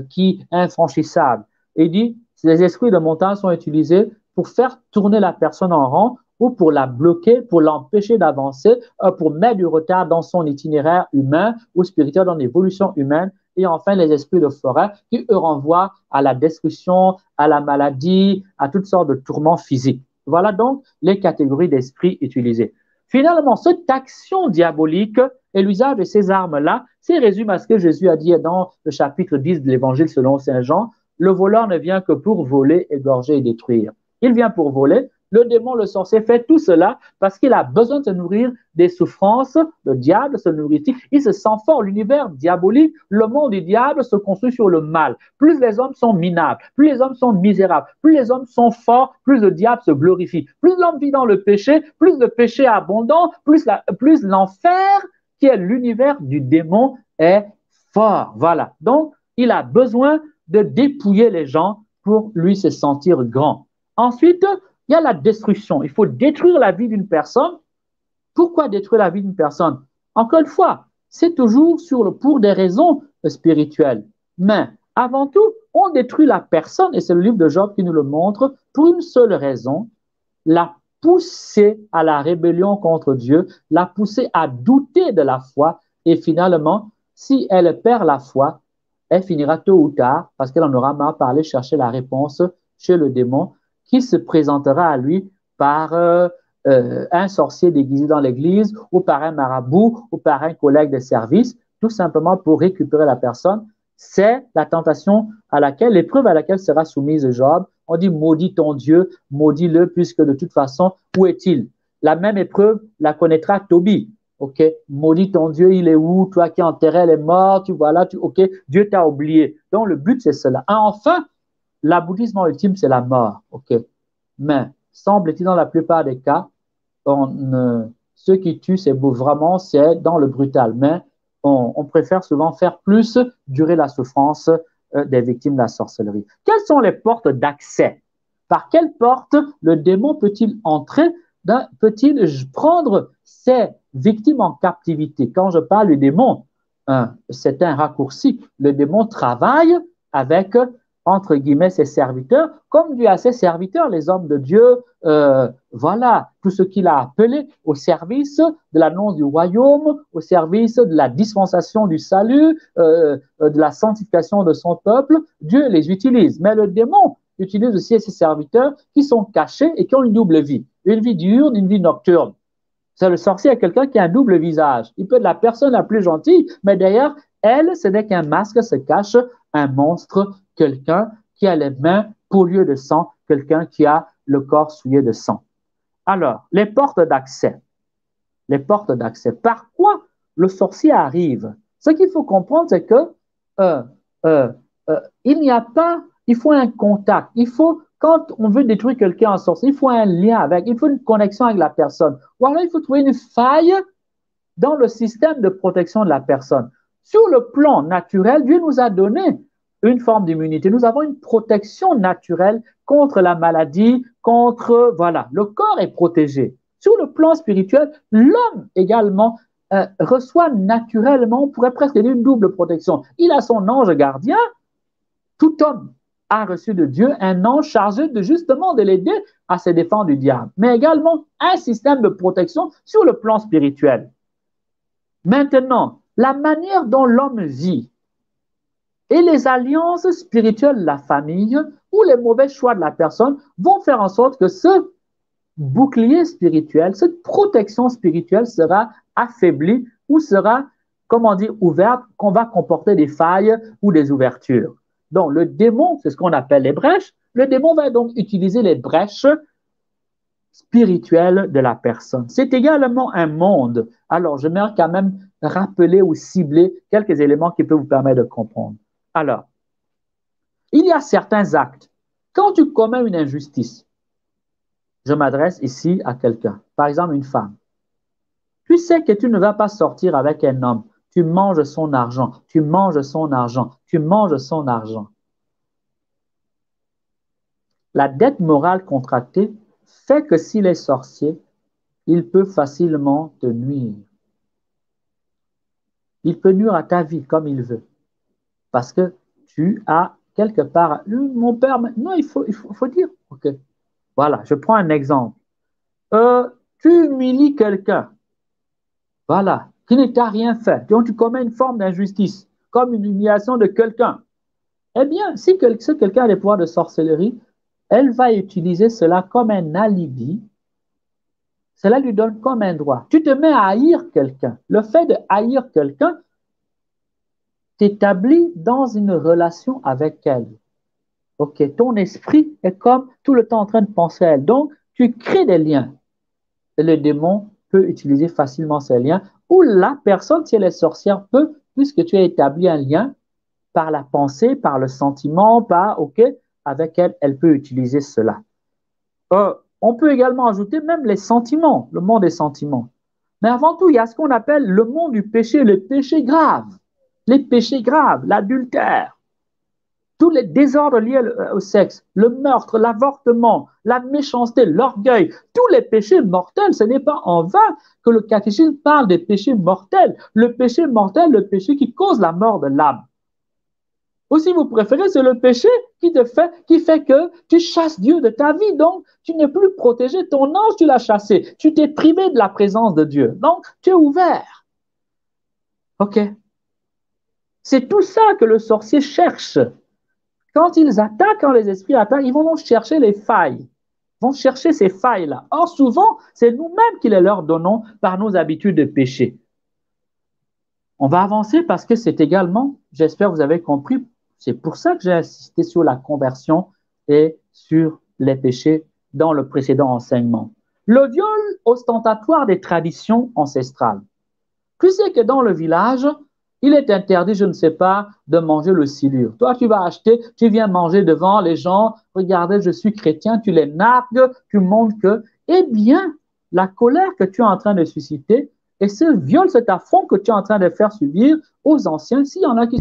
qui est infranchissable. Et il dit, les esprits de montagne sont utilisés pour faire tourner la personne en rond ou pour la bloquer, pour l'empêcher d'avancer, pour mettre du retard dans son itinéraire humain ou spirituel, dans l'évolution humaine. Et enfin, les esprits de forêt qui, eux, renvoient à la destruction, à la maladie, à toutes sortes de tourments physiques. Voilà donc les catégories d'esprits utilisées. Finalement, cette action diabolique et l'usage de ces armes-là, c'est résume à ce que Jésus a dit dans le chapitre 10 de l'Évangile selon Saint Jean. Le voleur ne vient que pour voler, égorger et détruire. Il vient pour voler. Le démon, le sorcier, fait tout cela parce qu'il a besoin de se nourrir des souffrances. Le diable se nourrit. Il se sent fort. L'univers diabolique, le monde du diable se construit sur le mal. Plus les hommes sont minables, plus les hommes sont misérables, plus les hommes sont forts, plus le diable se glorifie. Plus l'homme vit dans le péché, plus le péché est abondant, plus l'enfer, qui est l'univers du démon, est fort. Voilà. Donc, il a besoin de dépouiller les gens pour lui se sentir grand. Ensuite, il y a la destruction. Il faut détruire la vie d'une personne. Pourquoi détruire la vie d'une personne? Encore une fois, c'est toujours pour des raisons spirituelles. Mais avant tout, on détruit la personne, et c'est le livre de Job qui nous le montre, pour une seule raison, la pousser à la rébellion contre Dieu, la pousser à douter de la foi, et finalement, si elle perd la foi, elle finira tôt ou tard, parce qu'elle en aura marre par aller chercher la réponse chez le démon, qui se présentera à lui par un sorcier déguisé dans l'église ou par un marabout ou par un collègue de service, tout simplement pour récupérer la personne. C'est la tentation à laquelle, l'épreuve à laquelle sera soumise Job. On dit maudit ton Dieu, maudis-le, puisque de toute façon, où est-il? La même épreuve la connaîtra Tobie. OK, maudit ton Dieu, il est où? Toi qui enterrais les morts, tu vois là, OK, Dieu t'a oublié. Donc le but c'est cela. Enfin, l'aboutissement ultime, c'est la mort, OK? Mais, semble-t-il, dans la plupart des cas, ceux qui tuent, c'est vraiment, c'est dans le brutal. Mais on préfère souvent faire plus durer la souffrance des victimes de la sorcellerie. Quelles sont les portes d'accès? Par quelle porte le démon peut-il entrer? Peut-il prendre ses victimes en captivité? Quand je parle du démon, c'est un raccourci. Le démon travaille avec entre guillemets, ses serviteurs, comme Dieu a ses serviteurs, les hommes de Dieu, voilà, tout ce qu'il a appelé au service de l'annonce du royaume, au service de la dispensation du salut, de la sanctification de son peuple, Dieu les utilise. Mais le démon utilise aussi ses serviteurs qui sont cachés et qui ont une double vie diurne, une vie nocturne. C'est le sorcier est quelqu'un qui a un double visage. Il peut être la personne la plus gentille, mais d'ailleurs, elle, ce n'est qu'un masque, se cache un monstre, quelqu'un qui a les mains pourvues de sang, quelqu'un qui a le corps souillé de sang. Alors, les portes d'accès. Les portes d'accès. Par quoi le sorcier arrive? Ce qu'il faut comprendre, c'est que il n'y a pas, il faut un contact. Il faut, quand on veut détruire quelqu'un en sorcier, il faut un lien avec, il faut une connexion avec la personne. Ou alors, il faut trouver une faille dans le système de protection de la personne. Sur le plan naturel, Dieu nous a donné une forme d'immunité. Nous avons une protection naturelle contre la maladie, contre, voilà, le corps est protégé. Sur le plan spirituel, l'homme également reçoit naturellement, on pourrait presque dire une double protection. Il a son ange gardien, tout homme a reçu de Dieu un ange chargé de justement de l'aider à se défendre du diable, mais également un système de protection sur le plan spirituel. Maintenant, la manière dont l'homme vit et les alliances spirituelles de la famille ou les mauvais choix de la personne vont faire en sorte que ce bouclier spirituel, cette protection spirituelle sera affaiblie ou sera, comment dire, ouverte, qu'on va comporter des failles ou des ouvertures. Donc, le démon, c'est ce qu'on appelle les brèches. Le démon va donc utiliser les brèches spirituelles de la personne. C'est également un monde. Alors, j'aimerais quand même rappeler ou cibler quelques éléments qui peuvent vous permettre de comprendre. Alors, il y a certains actes. Quand tu commets une injustice, je m'adresse ici à quelqu'un, par exemple une femme. Tu sais que tu ne vas pas sortir avec un homme. Tu manges son argent, tu manges son argent, tu manges son argent. la dette morale contractée fait que s'il est sorcier, il peut facilement te nuire. Il peut nuire à ta vie comme il veut. Parce que tu as quelque part, mon père, non, il faut dire, ok, voilà, je prends un exemple. Tu humilies quelqu'un, voilà, qui ne t'a rien fait, donc tu commets une forme d'injustice, comme une humiliation de quelqu'un. Eh bien, si quelqu'un a des pouvoirs de sorcellerie, elle va utiliser cela comme un alibi. Cela lui donne comme un droit. Tu te mets à haïr quelqu'un. Le fait de haïr quelqu'un t'établit dans une relation avec elle. Ok, ton esprit est comme tout le temps en train de penser à elle. Donc, tu crées des liens. Et le démon peut utiliser facilement ces liens. Ou la personne, si elle est sorcière, peut, puisque tu as établi un lien par la pensée, par le sentiment, ok, avec elle, elle peut utiliser cela. On peut également ajouter même les sentiments, le monde des sentiments. Mais avant tout, il y a ce qu'on appelle le monde du péché, les péchés graves. Les péchés graves, l'adultère, tous les désordres liés au sexe, le meurtre, l'avortement, la méchanceté, l'orgueil, tous les péchés mortels. Ce n'est pas en vain que le catéchisme parle des péchés mortels. Le péché mortel, le péché qui cause la mort de l'âme. Ou si vous préférez, c'est le péché qui fait que tu chasses Dieu de ta vie. Donc, tu n'es plus protégé. Ton ange, tu l'as chassé. Tu t'es privé de la présence de Dieu. Donc, tu es ouvert. OK? C'est tout ça que le sorcier cherche. Quand ils attaquent, quand les esprits attaquent, ils vont chercher les failles. Ils vont chercher ces failles-là. Or, souvent, c'est nous-mêmes qui les leur donnons par nos habitudes de péché. On va avancer parce que c'est également, j'espère que vous avez compris, c'est pour ça que j'ai insisté sur la conversion et sur les péchés dans le précédent enseignement. Le viol ostentatoire des traditions ancestrales. Tu sais que dans le village, il est interdit, je ne sais pas, de manger le silure. Toi, tu vas acheter, tu viens manger devant les gens, regardez, je suis chrétien, tu les nargues, tu montres que, eh bien, la colère que tu es en train de susciter et ce viol, cet affront que tu es en train de faire subir aux anciens, s'il y en a qui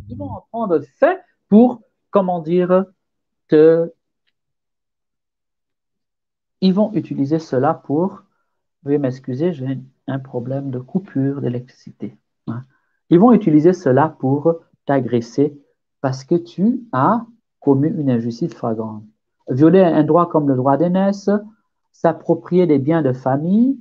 ils vont en prendre fait pour, comment dire, ils vont utiliser cela pour, veuillez m'excuser, j'ai un problème de coupure d'électricité. Ils vont utiliser cela pour t'agresser parce que tu as commis une injustice flagrante. Violer un droit comme le droit d'aînesse, s'approprier des biens de famille,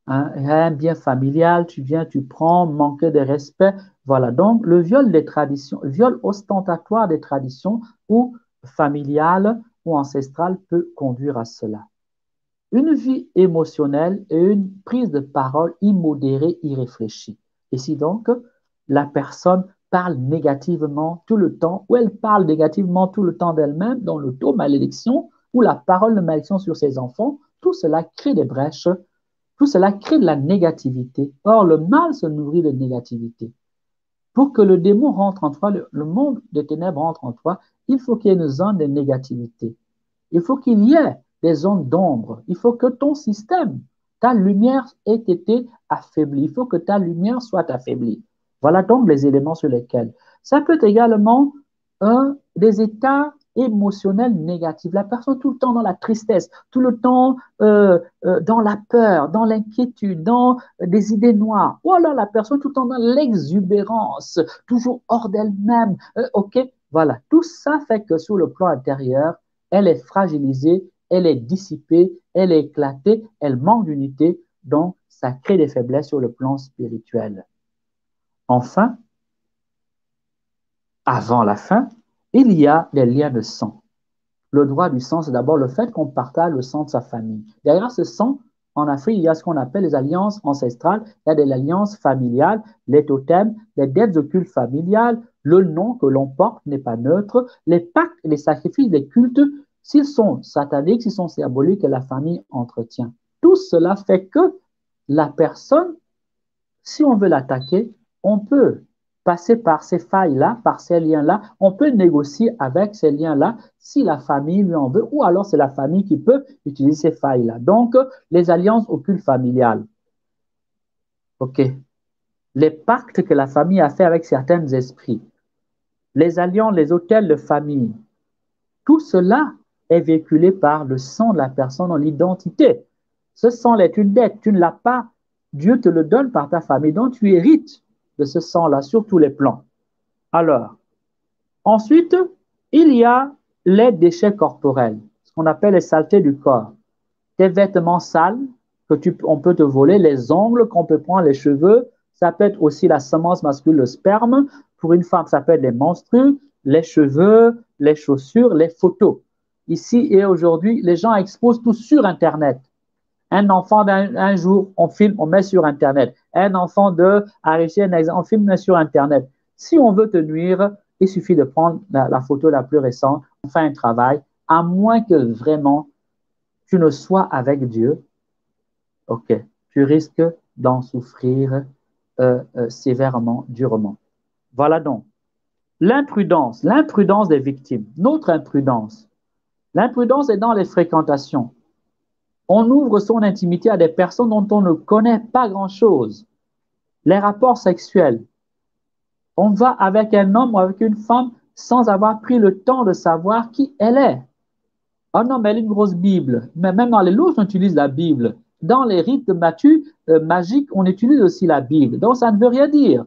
un bien familial, tu viens, tu prends, manquer de respect. Voilà, donc le viol des traditions, viol ostentatoire des traditions ou familial ou ancestral peut conduire à cela. Une vie émotionnelle et une prise de parole immodérée, irréfléchie. Ici donc, la personne parle négativement tout le temps, ou elle parle négativement tout le temps d'elle-même, dans l'auto-malédiction, ou la parole de malédiction sur ses enfants, tout cela crée des brèches, tout cela crée de la négativité. Or, le mal se nourrit de négativité. Pour que le démon rentre en toi, le monde des ténèbres rentre en toi, il faut qu'il y ait une zone de négativité. Il faut qu'il y ait des zones d'ombre. Il faut que ton système, ta lumière ait été affaiblie. Il faut que ta lumière soit affaiblie. Voilà donc les éléments sur lesquels. Ça peut être également des états émotionnels négatifs. La personne tout le temps dans la tristesse, tout le temps dans la peur, dans l'inquiétude, dans des idées noires. Ou alors la personne tout le temps dans l'exubérance, toujours hors d'elle-même. OK, voilà. Tout ça fait que sur le plan intérieur, elle est fragilisée, elle est dissipée, elle est éclatée, elle manque d'unité, donc ça crée des faiblesses sur le plan spirituel. Enfin, avant la fin, il y a les liens de sang. Le droit du sang, c'est d'abord le fait qu'on partage le sang de sa famille. Derrière ce sang, en Afrique, il y a ce qu'on appelle les alliances ancestrales, il y a des alliances familiales, les totems, les dettes occultes familiales, le nom que l'on porte n'est pas neutre, les pactes, les sacrifices, les cultes, s'ils sont sataniques, s'ils sont diaboliques, que la famille entretient. Tout cela fait que la personne, si on veut l'attaquer, on peut passer par ces failles-là, par ces liens-là, on peut négocier avec ces liens-là si la famille lui en veut, ou alors c'est la famille qui peut utiliser ces failles-là. Donc, les alliances occultes familiales. OK. Les pactes que la famille a fait avec certains esprits, les alliances, les hôtels de famille, tout cela est véhiculé par le sang de la personne en l'identité. Ce sang est une dette, tu ne l'as pas, Dieu te le donne par ta famille, donc tu hérites de ce sang-là sur tous les plans. Alors, ensuite, il y a les déchets corporels, ce qu'on appelle les saletés du corps. Tes vêtements sales on peut te voler, les ongles qu'on peut prendre, les cheveux, ça peut être aussi la semence masculine, le sperme. Pour une femme, ça peut être les menstrues, les cheveux, les chaussures, les photos. Ici et aujourd'hui, les gens exposent tout sur Internet. Un enfant d'un jour, on filme, on met sur Internet. Un enfant a réussi un exemple, on filme, met sur Internet. Si on veut te nuire, il suffit de prendre la photo la plus récente, on fait un travail, à moins que vraiment tu ne sois avec Dieu, ok, tu risques d'en souffrir sévèrement, durement. Voilà donc. L'imprudence des victimes, notre imprudence. L'imprudence est dans les fréquentations. On ouvre son intimité à des personnes dont on ne connaît pas grand-chose. Les rapports sexuels. On va avec un homme ou avec une femme sans avoir pris le temps de savoir qui elle est. Oh non, mais elle a une grosse Bible. Mais même dans les louches, on utilise la Bible. Dans les rites magiques, on utilise aussi la Bible. Donc, ça ne veut rien dire.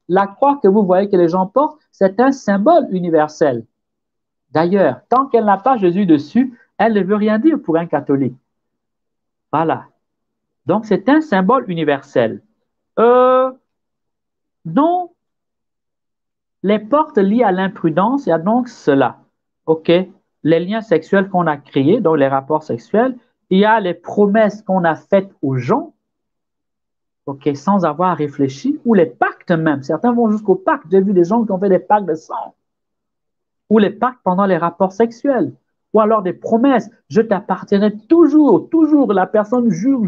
La croix que vous voyez que les gens portent, c'est un symbole universel. D'ailleurs, tant qu'elle n'a pas Jésus dessus, elle ne veut rien dire pour un catholique. Voilà. Donc, c'est un symbole universel. Donc, les portes liées à l'imprudence, il y a donc cela. OK? Les liens sexuels qu'on a créés, donc les rapports sexuels. Il y a les promesses qu'on a faites aux gens, OK, sans avoir réfléchi, ou les pactes même. Certains vont jusqu'au pacte. J'ai vu des gens qui ont fait des pactes de sang. Ou les pactes pendant les rapports sexuels. Ou alors des promesses. Je t'appartiendrai toujours, toujours. La personne jure.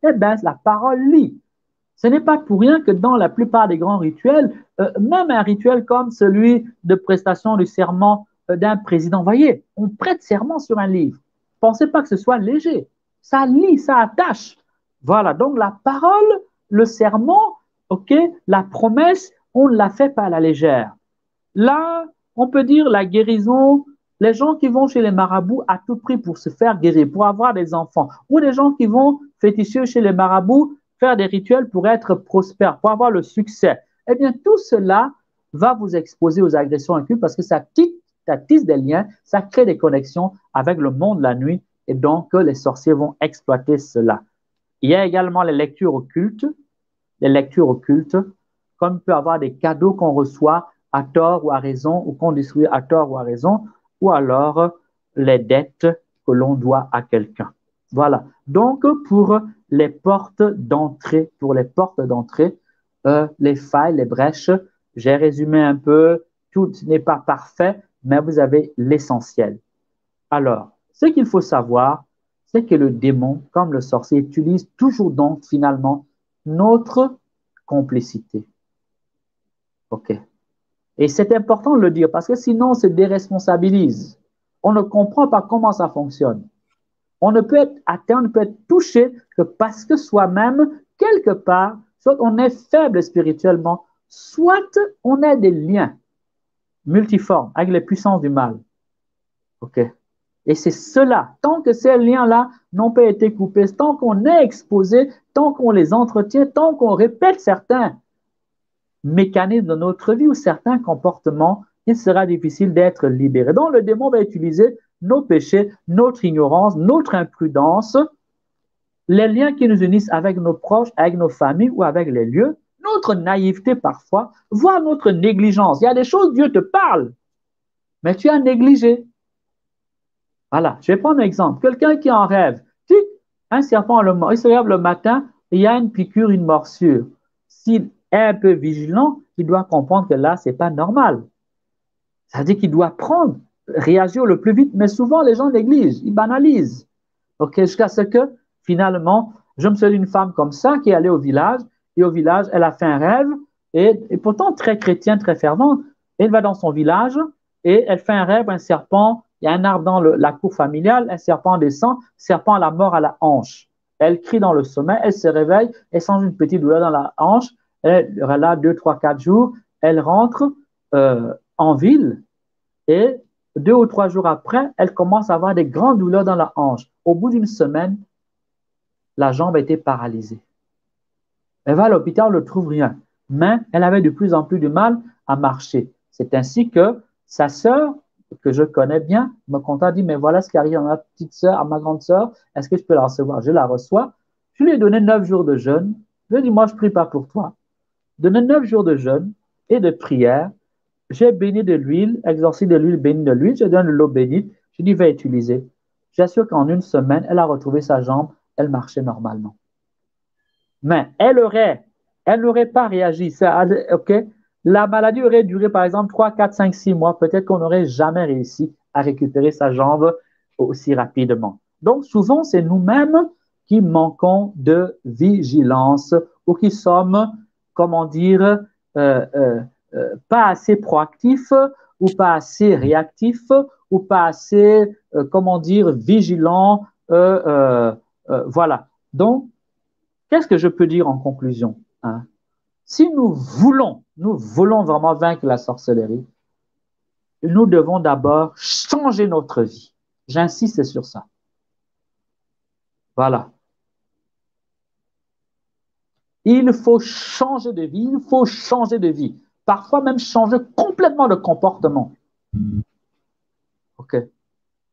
Eh bien, la parole lit. Ce n'est pas pour rien que dans la plupart des grands rituels, même un rituel comme celui de prestation du serment d'un président, voyez, on prête serment sur un livre. Pensez pas que ce soit léger. Ça lie, ça attache. Voilà, donc la parole, le serment, ok, la promesse, on ne la fait pas à la légère. Là, on peut dire la guérison, les gens qui vont chez les marabouts à tout prix pour se faire guérir, pour avoir des enfants, ou les gens qui vont féticher chez les marabouts, faire des rituels pour être prospères, pour avoir le succès. Eh bien, tout cela va vous exposer aux agressions occultes parce que ça tisse des liens, ça crée des connexions avec le monde de la nuit et donc les sorciers vont exploiter cela. Il y a également les lectures occultes, comme il peut y avoir des cadeaux qu'on reçoit à tort ou à raison ou qu'on distribue à tort ou à raison, ou alors les dettes que l'on doit à quelqu'un. Voilà. Donc, pour les portes d'entrée, les failles, les brèches, j'ai résumé un peu, tout n'est pas parfait, mais vous avez l'essentiel. Alors, ce qu'il faut savoir, c'est que le démon, comme le sorcier, utilise toujours donc finalement notre complicité. OK. Et c'est important de le dire parce que sinon on se déresponsabilise. On ne comprend pas comment ça fonctionne. On ne peut être atteint, on ne peut être touché que parce que soi-même, quelque part, soit on est faible spirituellement, soit on a des liens multiformes avec les puissances du mal. OK. Et c'est cela, tant que ces liens-là n'ont pas été coupés, tant qu'on est exposé, tant qu'on les entretient, tant qu'on répète certains mécanismes de notre vie ou certains comportements, il sera difficile d'être libéré. Donc le démon va utiliser nos péchés, notre ignorance, notre imprudence, les liens qui nous unissent avec nos proches, avec nos familles ou avec les lieux, notre naïveté parfois, voire notre négligence. Il y a des choses, Dieu te parle, mais tu as négligé. Voilà, je vais prendre un exemple. Quelqu'un qui en rêve, un serpent, il se lève le matin, il y a une piqûre, une morsure. S'il est un peu vigilant, il doit comprendre que là, ce n'est pas normal. Ça veut dire qu'il doit réagir le plus vite, mais souvent les gens négligent, ils banalisent. OK, jusqu'à ce que finalement, je me souviens d'une femme comme ça qui est allée au village, et au village, elle a fait un rêve, et pourtant très chrétienne, très fervente. Elle va dans son village, et elle fait un rêve, un serpent. Il y a un arbre dans la cour familiale, un serpent descend, serpent à la mort à la hanche. Elle crie dans le sommeil, elle se réveille, elle sent une petite douleur dans la hanche, elle là 2, 3, 4 jours, elle rentre en ville et 2 ou 3 jours après, elle commence à avoir des grandes douleurs dans la hanche. Au bout d'une semaine, la jambe a été paralysée. Elle va à l'hôpital, on ne trouve rien. Mais elle avait de plus en plus de mal à marcher. C'est ainsi que sa sœur, que je connais bien, me contacte, dit, mais voilà ce qui arrive à ma petite sœur, à ma grande sœur, est-ce que je peux la recevoir? Je la reçois. Je lui ai donné 9 jours de jeûne. Je lui ai dit, moi, je ne prie pas pour toi. Donné 9 jours de jeûne et de prière. J'ai béni de l'huile, exorcisé de l'huile, béni de l'huile. Je donne de l'eau bénite. Je dis, va utiliser. J'assure qu'en une semaine, elle a retrouvé sa jambe. Elle marchait normalement. Mais elle n'aurait pas réagi. OK? La maladie aurait duré, par exemple, 3, 4, 5, 6 mois. Peut-être qu'on n'aurait jamais réussi à récupérer sa jambe aussi rapidement. Donc, souvent, c'est nous-mêmes qui manquons de vigilance ou qui sommes, comment dire, pas assez proactifs ou pas assez réactifs ou pas assez, comment dire, vigilants. Voilà. Donc, qu'est-ce que je peux dire en conclusion, hein? Si nous voulons vraiment vaincre la sorcellerie, nous devons d'abord changer notre vie. J'insiste sur ça. Voilà. Il faut changer de vie, il faut changer de vie. Parfois même changer complètement de comportement. OK.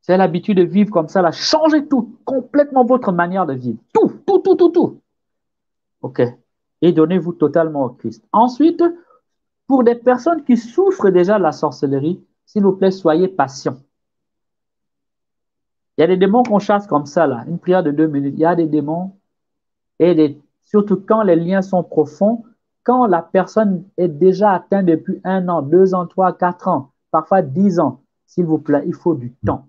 C'est l'habitude de vivre comme ça, là. Changez tout, complètement votre manière de vivre. Tout. OK. Et donnez-vous totalement au Christ. Ensuite, pour des personnes qui souffrent déjà de la sorcellerie, s'il vous plaît, soyez patients. Il y a des démons qu'on chasse comme ça, là. Une prière de 2 minutes. Il y a des démons et surtout quand les liens sont profonds, quand la personne est déjà atteinte depuis 1 an, 2 ans, 3, 4 ans, parfois 10 ans, s'il vous plaît, il faut du temps.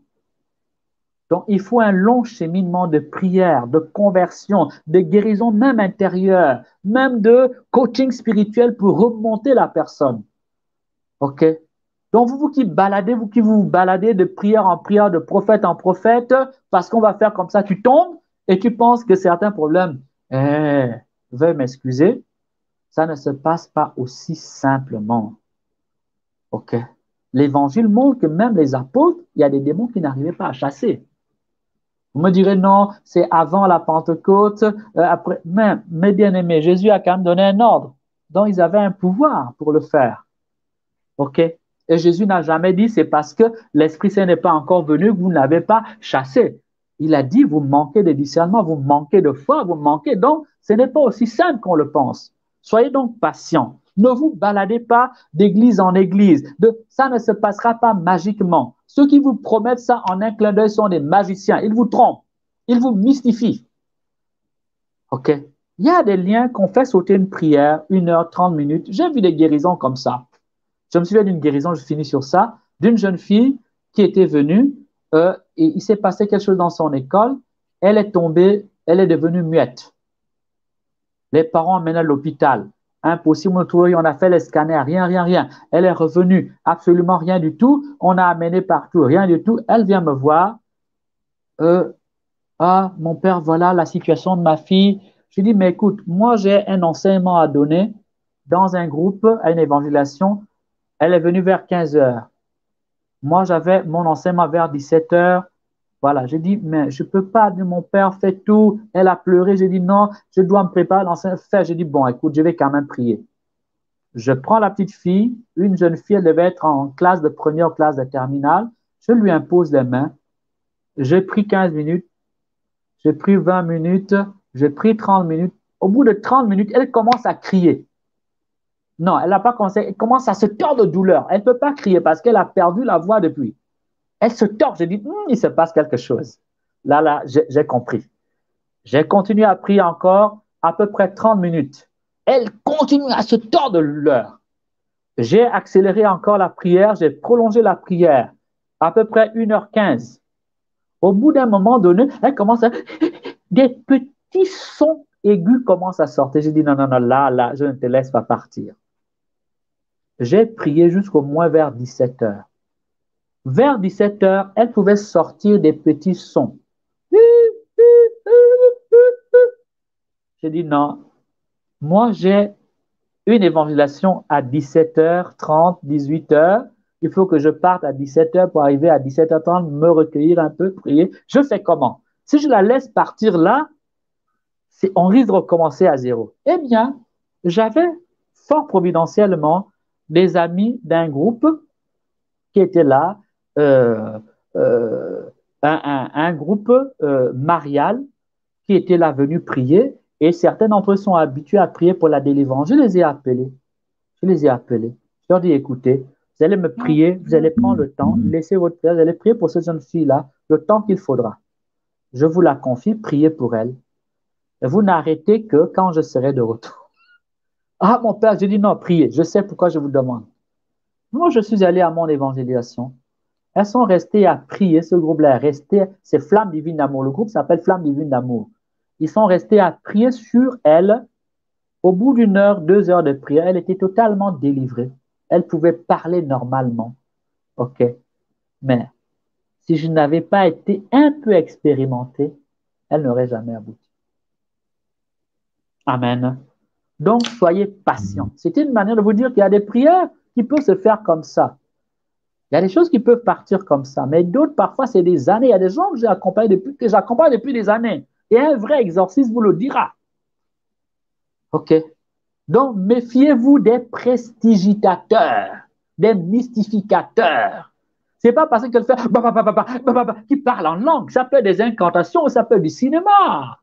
Donc, il faut un long cheminement de prière, de conversion, de guérison même intérieure, même de coaching spirituel pour remonter la personne. OK? Donc, vous qui vous baladez de prière en prière, de prophète en prophète, parce qu'on va faire comme ça, tu tombes et tu penses que certains problèmes, veuillez m'excuser, ça ne se passe pas aussi simplement. OK? L'évangile montre que même les apôtres, il y a des démons qui n'arrivaient pas à chasser. Vous me direz non, c'est avant la Pentecôte, après. Mais, mes bien-aimés, Jésus a quand même donné un ordre. Donc, ils avaient un pouvoir pour le faire. OK? Et Jésus n'a jamais dit, c'est parce que l'Esprit Saint n'est pas encore venu que vous ne l'avez pas chassé. Il a dit, vous manquez de discernement, vous manquez de foi, vous manquez. Donc, ce n'est pas aussi simple qu'on le pense. Soyez donc patients. Ne vous baladez pas d'église en église. Ça ne se passera pas magiquement. Ceux qui vous promettent ça en un clin d'œil sont des magiciens. Ils vous trompent. Ils vous mystifient. OK? Il y a des liens qu'on fait sauter une prière, 1 heure, 30 minutes. J'ai vu des guérisons comme ça. Je me souviens d'une guérison, je finis sur ça, d'une jeune fille qui était venue et il s'est passé quelque chose dans son école. Elle est tombée, elle est devenue muette. Les parents emmènent à l'hôpital. Impossible de trouver, on a fait les scanners, rien. Elle est revenue, absolument rien du tout. On a amené partout, rien du tout. Elle vient me voir. Mon père, voilà la situation de ma fille. Je dis, mais écoute, moi j'ai un enseignement à donner dans un groupe, à une évangélisation. Elle est venue vers 15 heures. Moi, j'avais mon enseignement vers 17 heures. Voilà, j'ai dit, mais je ne peux pas, mon père fait tout. Elle a pleuré, j'ai dit non, je dois me préparer l'enseignement. J'ai dit, bon, écoute, je vais quand même prier. Je prends la petite fille, une jeune fille, elle devait être en classe de première, classe de terminale. Je lui impose les mains. J'ai pris 15 minutes, j'ai pris 20 minutes, j'ai pris 30 minutes. Au bout de 30 minutes, elle commence à crier. Non, elle n'a pas commencé, elle commence à se tordre de douleur. Elle ne peut pas crier parce qu'elle a perdu la voix depuis. Elle se tord. J'ai dit, il se passe quelque chose. Là, j'ai compris. J'ai continué à prier encore à peu près 30 minutes. Elle continue à se tordre de douleur. J'ai accéléré encore la prière, j'ai prolongé la prière à peu près 1h15. Au bout d'un moment donné, elle commence à... Des petits sons aigus commencent à sortir. J'ai dit, non, là, je ne te laisse pas partir. J'ai prié jusqu'au moins vers 17 heures. Vers 17 heures, elle pouvait sortir des petits sons. J'ai dit non. Moi, j'ai une évangélisation à 17h30, 18h. il faut que je parte à 17h pour arriver à 17h30, me recueillir un peu, prier. Je fais comment? Si je la laisse partir là, on risque de recommencer à zéro. Eh bien, j'avais fort providentiellement des amis d'un groupe qui étaient là, un groupe marial qui était là venu prier, et certains d'entre eux sont habitués à prier pour la délivrance. Je les ai appelés. Je leur ai dit, écoutez, vous allez me prier, vous allez prendre le temps, laissez votre prière, vous allez prier pour cette jeune fille-là le temps qu'il faudra. Je vous la confie, priez pour elle. Et vous n'arrêtez que quand je serai de retour. Ah, mon père, je dis non, priez, je sais pourquoi je vous demande. Moi, je suis allé à mon évangélisation. Elles sont restées à prier, ce groupe-là est resté, c'est Flamme Divine d'Amour. Le groupe s'appelle Flamme Divine d'Amour. Ils sont restés à prier sur elle. Au bout d'une heure, 2 heures de prière, elle était totalement délivrée. Elle pouvait parler normalement. OK. Mais si je n'avais pas été un peu expérimentée, elle n'aurait jamais abouti. Amen. Donc, soyez patients. C'était une manière de vous dire qu'il y a des prières qui peuvent se faire comme ça. Il y a des choses qui peuvent partir comme ça, mais d'autres, parfois, c'est des années. Il y a des gens que j'accompagne depuis des années. Et un vrai exorciste vous le dira. OK. Donc, méfiez-vous des prestigitateurs, des mystificateurs. Ce n'est pas parce qu'elle fait qui parle en langue. Ça peut être des incantations, ça peut être du cinéma.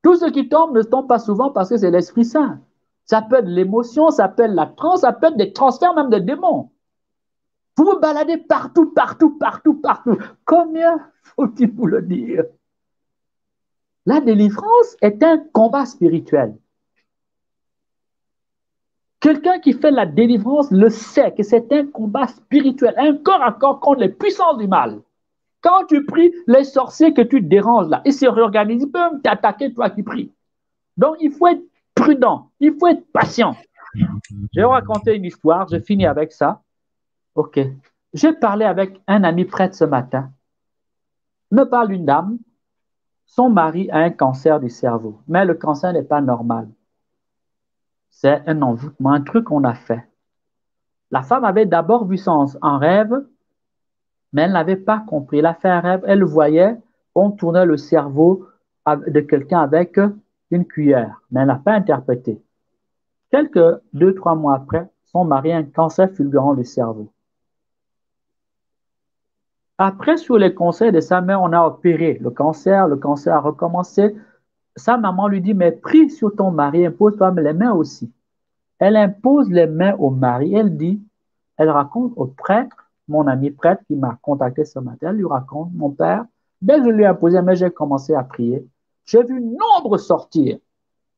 Tout ce qui tombe ne tombe pas souvent parce que c'est l'Esprit Saint. Ça peut être l'émotion, ça peut être la transe, ça peut être des transferts même de démons. Vous vous baladez partout. Combien faut-il vous le dire? La délivrance est un combat spirituel. Quelqu'un qui fait la délivrance le sait que c'est un combat spirituel, un corps à corps contre les puissances du mal. Quand tu pries, les sorciers que tu déranges là, ils se réorganisent, ils peuvent t'attaquer toi qui pries. Donc il faut être prudent, il faut être patient. Je vais vous raconter une histoire, je finis avec ça. OK. J'ai parlé avec un ami prêtre ce matin. Il me parle d'une dame. Son mari a un cancer du cerveau, mais le cancer n'est pas normal. C'est un envoûtement, un truc qu'on a fait. La femme avait d'abord vu ça en rêve, mais elle n'avait pas compris. Elle a fait un rêve, elle voyait, on tournait le cerveau de quelqu'un avec une cuillère, mais elle n'a pas interprété. Quelques 2-3 mois après, son mari a un cancer fulgurant du cerveau. Après, sur les conseils de sa mère, on a opéré le cancer a recommencé. Sa maman lui dit, mais prie sur ton mari, impose-toi les mains aussi. Elle impose les mains au mari. Elle raconte au prêtre, mon ami prêtre qui m'a contacté ce matin, elle lui raconte, mon père, dès que je lui ai imposé les mains, j'ai commencé à prier. J'ai vu l'ombre sortir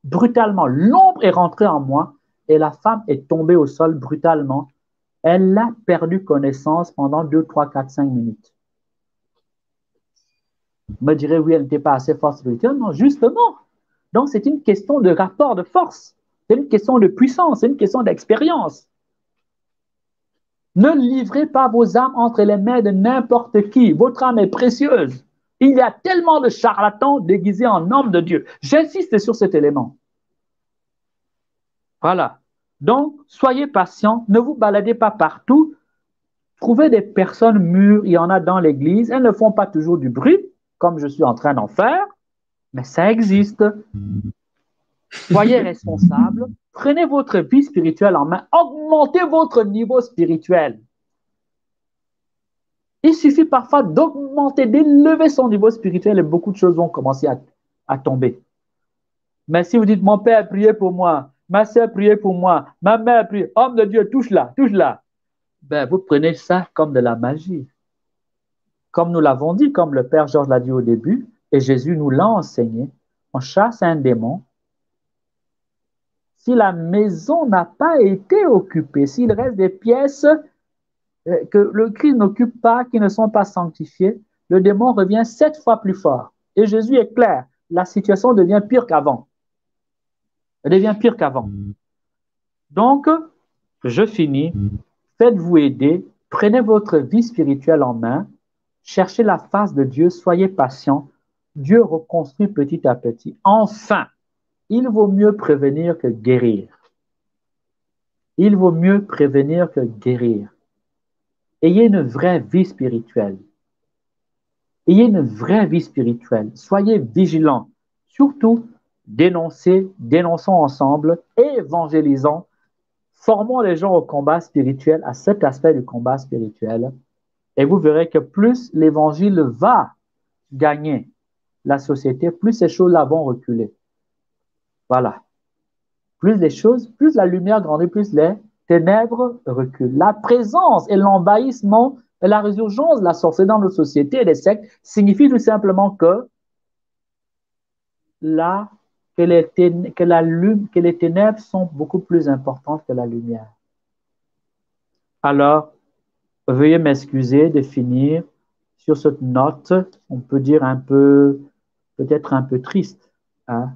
brutalement. L'ombre est rentrée en moi et la femme est tombée au sol brutalement. Elle a perdu connaissance pendant 2, 3, 4, 5 minutes. Vous me direz, oui, elle n'était pas assez forte spirituelle. Non, justement. Donc, c'est une question de rapport de force. C'est une question de puissance. C'est une question d'expérience. Ne livrez pas vos âmes entre les mains de n'importe qui. Votre âme est précieuse. Il y a tellement de charlatans déguisés en hommes de Dieu. J'insiste sur cet élément. Voilà. Donc, soyez patients. Ne vous baladez pas partout. Trouvez des personnes mûres. Il y en a dans l'église. Elles ne font pas toujours du bruit, comme je suis en train d'en faire, mais ça existe. Soyez responsables, prenez votre vie spirituelle en main, augmentez votre niveau spirituel. Il suffit parfois d'augmenter, d'élever son niveau spirituel et beaucoup de choses vont commencer à tomber. Mais si vous dites, mon père, priez pour moi, ma soeur, priez pour moi, ma mère, priez, homme de Dieu, touche-la, ben, vous prenez ça comme de la magie. Comme nous l'avons dit, comme le Père Georges l'a dit au début, et Jésus nous l'a enseigné, on chasse un démon. Si la maison n'a pas été occupée, s'il reste des pièces que le Christ n'occupe pas, qui ne sont pas sanctifiées, le démon revient 7 fois plus fort. Et Jésus est clair, la situation devient pire qu'avant. Elle devient pire qu'avant. Donc, je finis. Faites-vous aider, prenez votre vie spirituelle en main, cherchez la face de Dieu, soyez patient. Dieu reconstruit petit à petit. Enfin, il vaut mieux prévenir que guérir. Il vaut mieux prévenir que guérir. Ayez une vraie vie spirituelle. Ayez une vraie vie spirituelle. Soyez vigilants. Surtout, dénonçons ensemble, évangélisons, formons les gens au combat spirituel, à cet aspect du combat spirituel. Et vous verrez que plus l'évangile va gagner la société, plus ces choses-là vont reculer. Voilà. Plus la lumière grandit, plus les ténèbres reculent. La présence et l'envahissement et la résurgence de la sorcellerie dans nos sociétés et des sectes signifie tout simplement que les ténèbres sont beaucoup plus importantes que la lumière. Alors, veuillez m'excuser de finir sur cette note, on peut dire peut-être un peu triste, hein?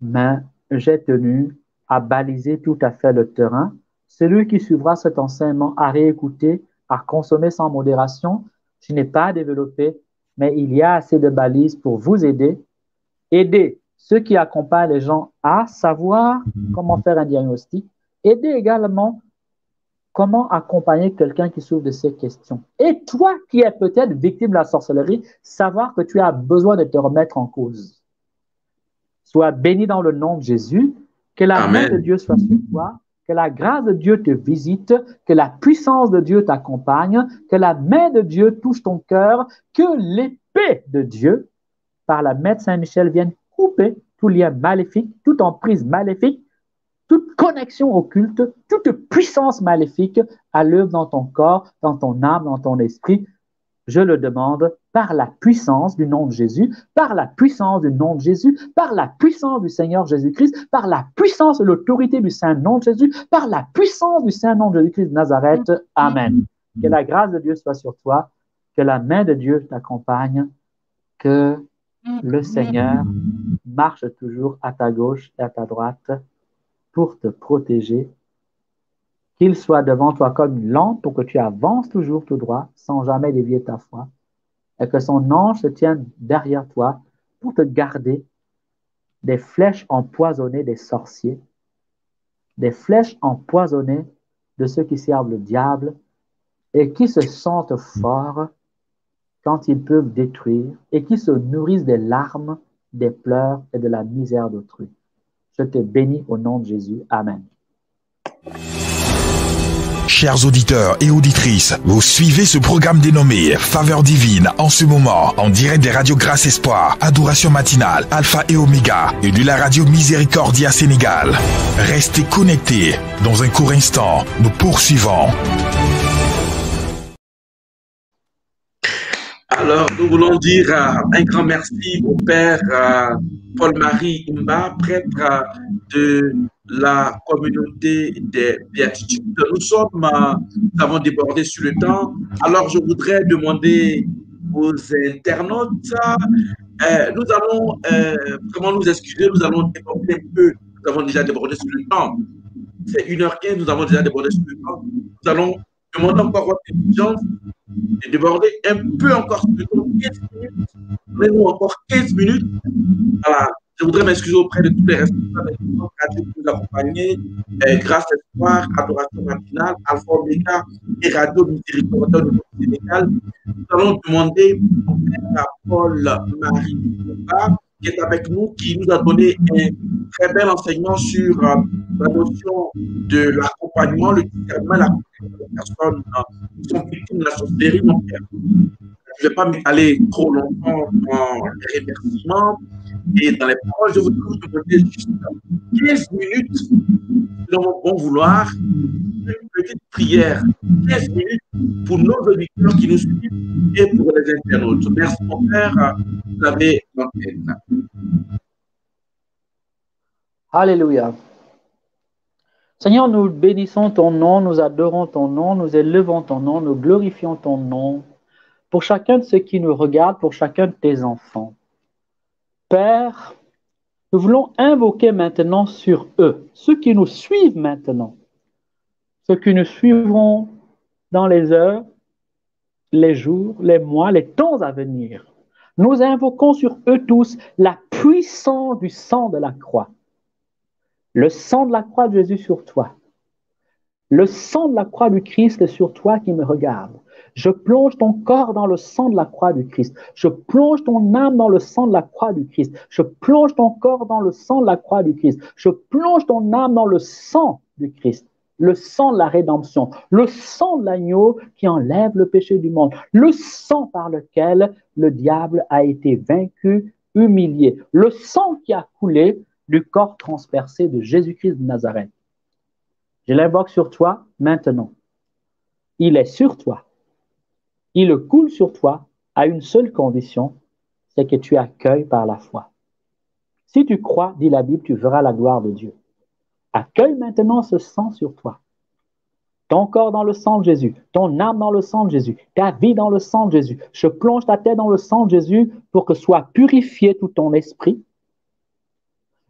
Mais j'ai tenu à baliser tout à fait le terrain. Celui qui suivra cet enseignement à réécouter, à consommer sans modération, je n'ai pas développé, mais il y a assez de balises pour vous aider ceux qui accompagnent les gens à savoir comment faire un diagnostic, aider également comment accompagner quelqu'un qui souffre de ces questions. Et toi qui es peut-être victime de la sorcellerie, savoir que tu as besoin de te remettre en cause. Sois béni dans le nom de Jésus, que la main de Dieu soit sur toi, que la grâce de Dieu te visite, que la puissance de Dieu t'accompagne, que la main de Dieu touche ton cœur, que l'épée de Dieu, par la main de Saint-Michel, vienne couper tout lien maléfique, toute emprise maléfique, toute connexion occulte, toute puissance maléfique à l'œuvre dans ton corps, dans ton âme, dans ton esprit. Je le demande par la puissance du nom de Jésus, par la puissance du nom de Jésus, par la puissance du Seigneur Jésus-Christ, par la puissance et l'autorité du Saint nom de Jésus, par la puissance du Saint nom de Jésus-Christ de Nazareth. Amen. Que la grâce de Dieu soit sur toi, que la main de Dieu t'accompagne, que le Seigneur marche toujours à ta gauche et à ta droite pour te protéger, qu'il soit devant toi comme une lampe pour que tu avances toujours tout droit sans jamais dévier ta foi, et que son ange se tienne derrière toi pour te garder des flèches empoisonnées des sorciers, des flèches empoisonnées de ceux qui servent le diable et qui se sentent forts quand ils peuvent détruire et qui se nourrissent des larmes, des pleurs et de la misère d'autrui. Je te bénis au nom de Jésus. Amen. Chers auditeurs et auditrices, vous suivez ce programme dénommé Faveur divine en ce moment, en direct des radios Grâce Espoir, Adoration matinale, Alpha et Oméga et de la radio Miséricordia Sénégal. Restez connectés. Dans un court instant, nous poursuivons. Alors, nous voulons dire un grand merci au Père Paul-Marie Imba, prêtre de la communauté des Béatitudes. Nous avons débordé sur le temps. Alors, je voudrais demander aux internautes, nous allons vraiment nous excuser, nous allons déborder un peu. Nous avons déjà débordé sur le temps. C'est 1h15, nous avons déjà débordé sur le temps. Nous allons demander encore votre intelligence et déborder un peu encore sur le temps, 15 minutes, mais nous encore 15 minutes. Voilà. Je voudrais m'excuser auprès de tous les responsables de notre radio qui nous accompagnaient, Grâce Espoir, Adoration matinale, Alpha Omega et Radio Miséricordia du Sénégal. Nous allons demander au Père Paul-Marie qui est avec nous, qui nous a donné un très bel enseignement sur la notion de l'accompagnement, le discernement, l'accompagnement des personnes qui sont victimes de la sorcellerie. Donc, je ne vais pas m'étaler trop longtemps dans les remerciements et dans les paroles. Je voudrais vous demander juste 15 minutes, dans mon bon vouloir, une petite prière, 15 minutes pour nos auditeurs qui nous suivent et pour les internautes. Merci mon Père, vous avez l'antenne. Alléluia. Seigneur, nous bénissons ton nom, nous adorons ton nom, nous élevons ton nom, nous glorifions ton nom pour chacun de ceux qui nous regardent, pour chacun de tes enfants. Père, nous voulons invoquer maintenant sur eux, ceux qui nous suivent maintenant, ceux qui nous suivront dans les heures, les jours, les mois, les temps à venir. Nous invoquons sur eux tous la puissance du sang de la croix. Le sang de la croix de Jésus sur toi. Le sang de la croix du Christ est sur toi qui me regarde. Je plonge ton corps dans le sang de la croix du Christ. Je plonge ton âme dans le sang de la croix du Christ. Je plonge ton corps dans le sang de la croix du Christ. Je plonge ton âme dans le sang du Christ. Le sang de la rédemption. Le sang de l'agneau qui enlève le péché du monde. Le sang par lequel le diable a été vaincu, humilié. Le sang qui a coulé du corps transpercé de Jésus-Christ de Nazareth. Je l'invoque sur toi maintenant. Il est sur toi. Il coule sur toi à une seule condition, c'est que tu accueilles par la foi. Si tu crois, dit la Bible, tu verras la gloire de Dieu. Accueille maintenant ce sang sur toi. Ton corps dans le sang de Jésus, ton âme dans le sang de Jésus, ta vie dans le sang de Jésus. Je plonge ta tête dans le sang de Jésus pour que soit purifié tout ton esprit.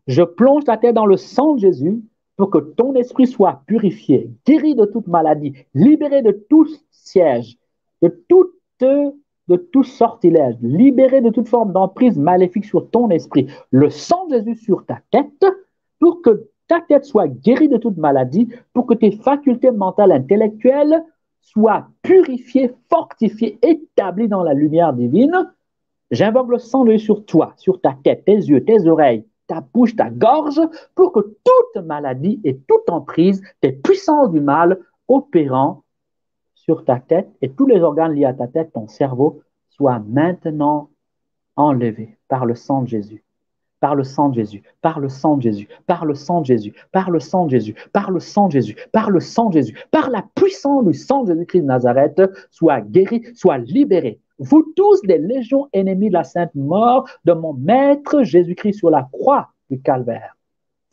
Je plonge ta tête dans le sang de Jésus pour que ton esprit soit purifié, guéri de toute maladie, libéré de tout siège, de tout sortilège, libéré de toute forme d'emprise maléfique sur ton esprit. Le sang de Jésus sur ta tête pour que ta tête soit guérie de toute maladie, pour que tes facultés mentales intellectuelles soient purifiées, fortifiées, établies dans la lumière divine. J'invoque le sang de Jésus sur toi, sur ta tête, tes yeux, tes oreilles, ta bouche, ta gorge, pour que toute maladie et toute emprise, tes puissances du mal opérant sur ta tête et tous les organes liés à ta tête, ton cerveau, soient maintenant enlevés par le sang de Jésus. Par le sang de Jésus, par le sang de Jésus, par le sang de Jésus, par le sang de Jésus, par le sang de Jésus, par le sang de Jésus, par la puissance du sang de Jésus-Christ de Nazareth, soient guéris, soient libérés. Vous tous, des légions ennemies de la sainte mort de mon Maître Jésus-Christ sur la croix du Calvaire.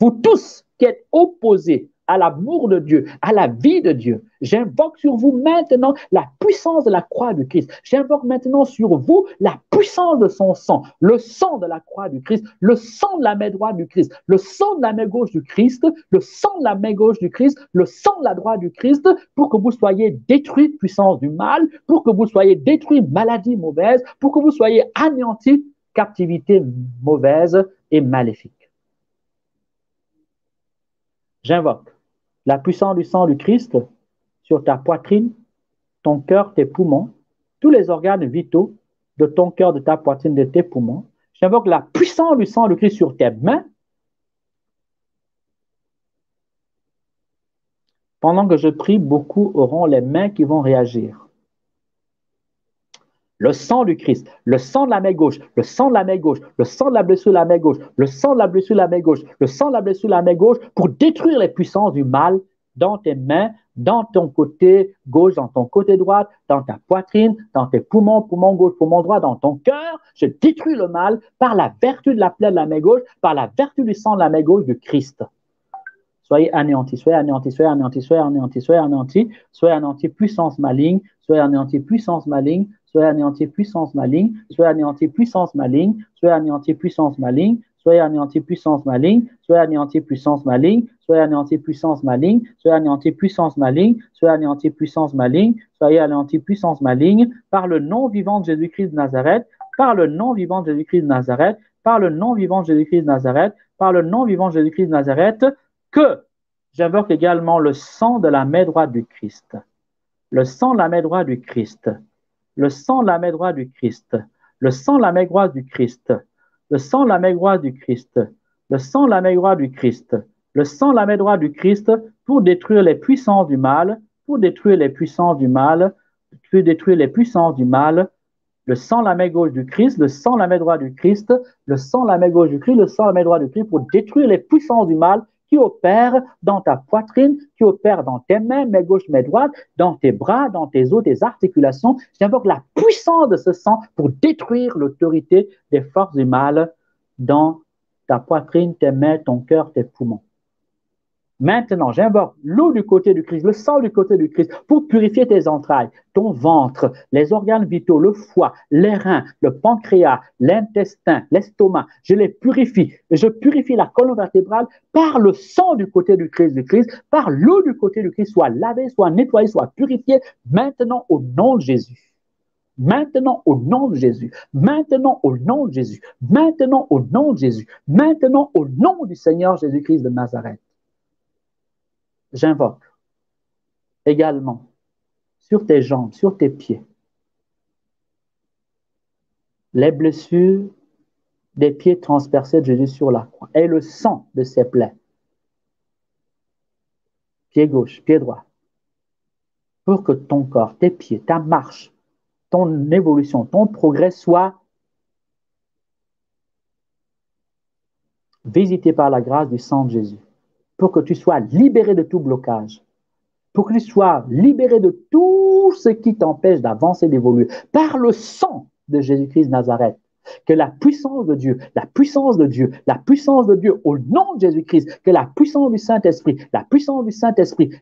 Vous tous qui êtes opposés à l'amour de Dieu, à la vie de Dieu, j'invoque sur vous maintenant la puissance de la croix du Christ. J'invoque maintenant sur vous la puissance de son sang, le sang de la croix du Christ, le sang de la main droite du Christ, le sang de la main gauche du Christ, le sang de la main gauche du Christ, le sang de la droite du Christ, pour que vous soyez détruits, puissance du mal, pour que vous soyez détruits, maladie mauvaise, pour que vous soyez anéantis, captivité mauvaise et maléfique. J'invoque la puissance du sang du Christ sur ta poitrine, ton cœur, tes poumons, tous les organes vitaux de ton cœur, de ta poitrine, de tes poumons. J'invoque la puissance du sang du Christ sur tes mains. Pendant que je prie, beaucoup auront les mains qui vont réagir. Le sang du Christ, le sang de la main gauche, le sang de la main gauche, le sang de la blessure de la main gauche, le sang de la blessure de la main gauche, le sang de la blessure de la main gauche, pour détruire les puissances du mal dans tes mains, dans ton côté gauche, dans ton côté droit, dans ta poitrine, dans tes poumons, poumon gauche, poumon droit, dans ton cœur. Je détruis le mal par la vertu de la plaie de la main gauche, par la vertu du sang de la main gauche du Christ. Soyez anéantis, soyez anéantis, soyez anéantis, soyez anéantis, soyez anéantis, soyez anéantis, puissance maligne, soyez anéantis, puissance maligne, soyez anéantis, puissance maligne, soyez anéantis, puissance maligne, soyez anéantis, puissance maligne, soyez anéantis, puissance maligne, soyez anéantis, puissance maligne, soyez anéantis, puissance maligne, soyez anéantis, puissance maligne, soyez anéantis, puissance maligne, soyez anéantis, puissance maligne, par le nom vivant de Jésus-Christ de Nazareth, par le nom vivant de Jésus-Christ de Nazareth, par le nom vivant de Jésus-Christ de Nazareth, par le nom vivant de Jésus-Christ de Nazareth, que j'invoque également le sang de la main droite du Christ, le sang de la main droite du Christ, le sang de la main droite du Christ, le sang de la main droite du Christ, le sang de la main droite du Christ, le sang de la main droite du Christ, le sang de la main droite du Christ pour détruire les puissances du mal, pour détruire les puissances du mal, pour détruire les puissances du mal, le sang de la main gauche du Christ, le sang de la main droite du Christ, le sang de la main gauche du Christ, le sang de la main droite du Christ pour détruire les puissances du mal qui opèrent dans ta poitrine, qui opèrent dans tes mains, main gauche, main droite, dans tes bras, dans tes os, tes articulations. J'invoque la puissance de ce sang pour détruire l'autorité des forces du mal dans ta poitrine, tes mains, ton cœur, tes poumons. Maintenant, j'invoque l'eau du côté du Christ, le sang du côté du Christ pour purifier tes entrailles, ton ventre, les organes vitaux, le foie, les reins, le pancréas, l'intestin, l'estomac. Je les purifie. Je purifie la colonne vertébrale par le sang du côté du Christ, par l'eau du côté du Christ, soit lavée, soit nettoyée, soit purifiée maintenant au nom de Jésus. Maintenant, au nom de Jésus. Maintenant, au nom de Jésus. Maintenant, au nom de Jésus. Maintenant, au nom du Seigneur Jésus-Christ de Nazareth. J'invoque également sur tes jambes, sur tes pieds, les blessures des pieds transpercés de Jésus sur la croix et le sang de ses plaies. Pied gauche, pied droit. Pour que ton corps, tes pieds, ta marche, ton évolution, ton progrès soit visité par la grâce du sang de Jésus. Pour que tu sois libéré de tout blocage. Pour que tu sois libéré de tout ce qui t'empêche d'avancer, d'évoluer. Par le sang de Jésus-Christ de Nazareth. Que la puissance de Dieu, la puissance de Dieu, la puissance de Dieu au nom de Jésus-Christ, que la puissance du Saint-Esprit,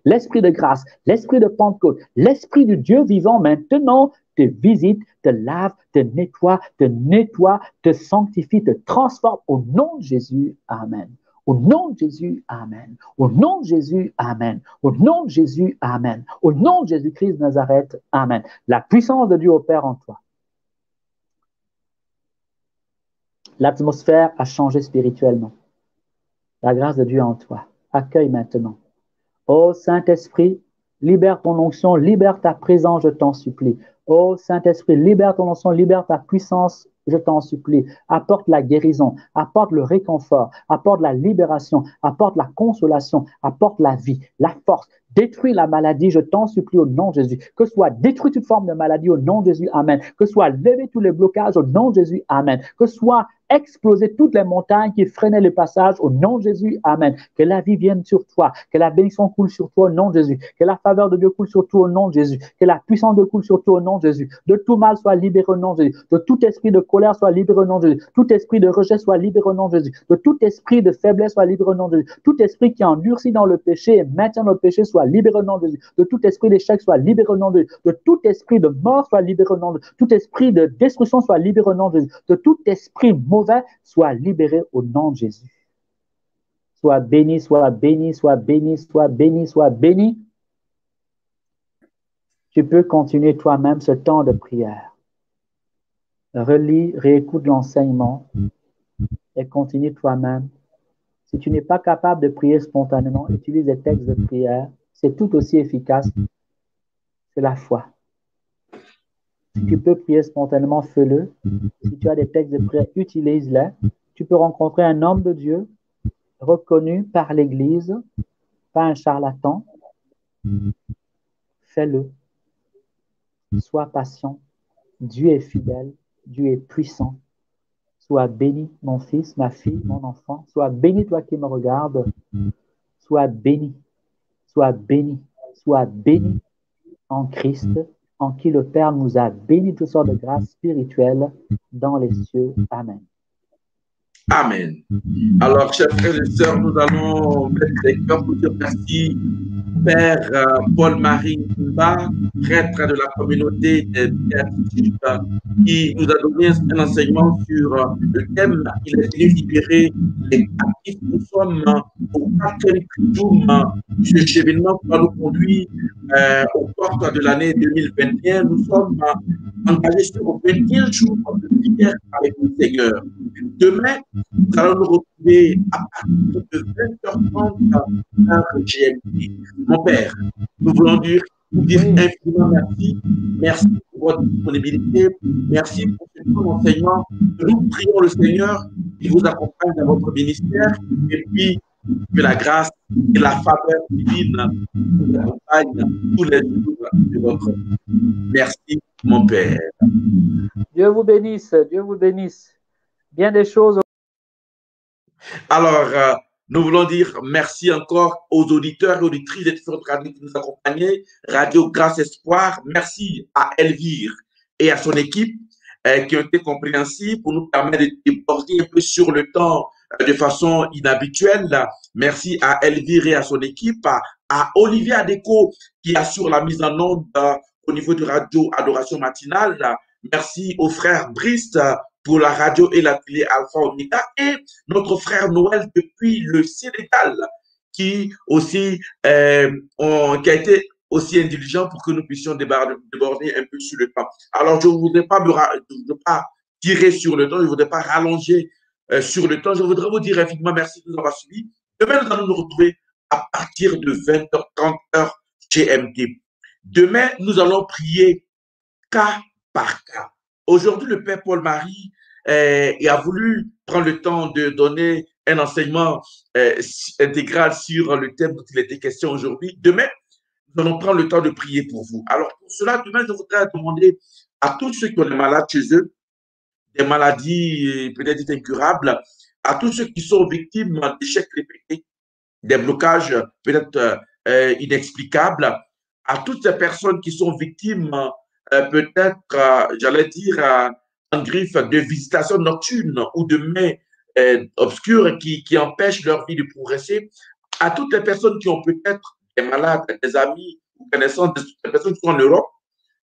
l'Esprit de grâce, l'Esprit de Pentecôte, l'Esprit du Dieu vivant maintenant te visite, te lave, te sanctifie, te transforme au nom de Jésus. Amen. Au nom de Jésus, amen. Au nom de Jésus, amen. Au nom de Jésus, amen. Au nom de Jésus-Christ de Nazareth, amen. La puissance de Dieu opère en toi. L'atmosphère a changé spirituellement. La grâce de Dieu en toi. Accueille maintenant. Ô Saint-Esprit, libère ton onction, libère ta présence, je t'en supplie. Ô Saint-Esprit, libère ton onction, libère ta puissance, je t'en supplie. Apporte la guérison, apporte le réconfort, apporte la libération, apporte la consolation, apporte la vie, la force. Détruis la maladie, je t'en supplie au nom de Jésus. Que soit détruite toute forme de maladie au nom de Jésus, amen. Que soit levé tous les blocages au nom de Jésus, amen. Que soit exploser toutes les montagnes qui freinaient le passage au nom de Jésus, amen. Que la vie vienne sur toi, que la bénédiction coule sur toi au nom de Jésus, que la faveur de Dieu coule sur toi au nom de Jésus, que la puissance de Dieu coule sur toi au nom de Jésus. De tout mal soit libéré au nom de Jésus, de tout esprit de colère soit libéré au nom de Jésus, tout esprit de rejet soit libéré au nom de Jésus, de tout esprit de faiblesse soit libéré au nom de Jésus, tout esprit qui endurcit dans le péché et maintient le péché soit libéré au nom de Jésus, de tout esprit d'échec soit libéré au nom de Jésus, de tout esprit de mort soit libéré au nom de Jésus, tout esprit de destruction soit libéré au nom de Jésus, de tout esprit mauvais soit libéré au nom de Jésus. Sois béni, sois béni, sois béni, sois béni, sois béni. Tu peux continuer toi-même ce temps de prière. Relis, réécoute l'enseignement et continue toi-même. Si tu n'es pas capable de prier spontanément, utilise des textes de prière. C'est tout aussi efficace. C'est la foi. Si tu peux prier spontanément, fais-le. Si tu as des textes de prière, utilise-les. Tu peux rencontrer un homme de Dieu reconnu par l'Église, pas un charlatan. Fais-le. Sois patient. Dieu est fidèle. Dieu est puissant. Sois béni, mon fils, ma fille, mon enfant. Sois béni, toi qui me regardes. Sois béni. Sois béni. Sois béni en Christ, en qui le Père nous a bénis de toutes sortes de grâces spirituelles dans les cieux. Amen. Amen. Alors, chers frères et sœurs, nous allons mettre les cœurs pour dire merci, Père Paul-Marie Mba, prêtre de la communauté des Béatitudes, qui nous a donné un enseignement sur le thème. Il est venu libérer les captifs. Nous sommes au 4e jour de ce cheminement qui va nous conduire aux portes de l'année 2021. Nous sommes engagés sur au 21 jour de prière avec le Seigneur. Demain, nous allons nous retrouver à partir de 20h30 heure GMT. Mon Père, nous voulons vous dire infiniment merci. Merci pour votre disponibilité. Merci pour ce bon enseignement. Nous prions le Seigneur qui vous accompagne dans votre ministère et puis que la grâce et la faveur divine vous accompagnent tous les jours de votre vie. Merci, mon Père. Dieu vous bénisse. Dieu vous bénisse. Bien des choses. Alors, nous voulons dire merci encore aux auditeurs et auditrices des différentes radios qui nous accompagnaient. Radio Grâce Espoir, merci à Elvire et à son équipe qui ont été compréhensibles pour nous permettre de déborder un peu sur le temps de façon inhabituelle. Merci à Elvire et à son équipe, à Olivier Adeko qui assure la mise en onde au niveau de Radio Adoration Matinale. Merci au frère Brice pour la radio et la télé Alpha Omega et notre frère Noël depuis le Sénégal qui aussi qui a été aussi indulgent pour que nous puissions déborder un peu sur le temps. Alors, je ne voudrais pas tirer sur le temps, je ne voudrais pas rallonger sur le temps. Je voudrais vous dire infiniment merci de nous avoir suivis. Demain, nous allons nous retrouver à partir de 20h30 heure GMT. Demain, nous allons prier cas par cas. Aujourd'hui, le Père Paul-Marie a voulu prendre le temps de donner un enseignement intégral sur le thème dont il était question aujourd'hui. Demain, nous allons prendre le temps de prier pour vous. Alors, pour cela, demain, je voudrais demander à tous ceux qui ont des malades chez eux, des maladies peut-être incurables, à tous ceux qui sont victimes d'échecs répétés, des blocages peut-être inexplicables, à toutes ces personnes qui sont victimes peut-être, j'allais dire, en griffe de visitation nocturne ou de mains obscures qui empêchent leur vie de progresser, à toutes les personnes qui ont peut-être des malades, des amis ou connaissances, des personnes qui sont en Europe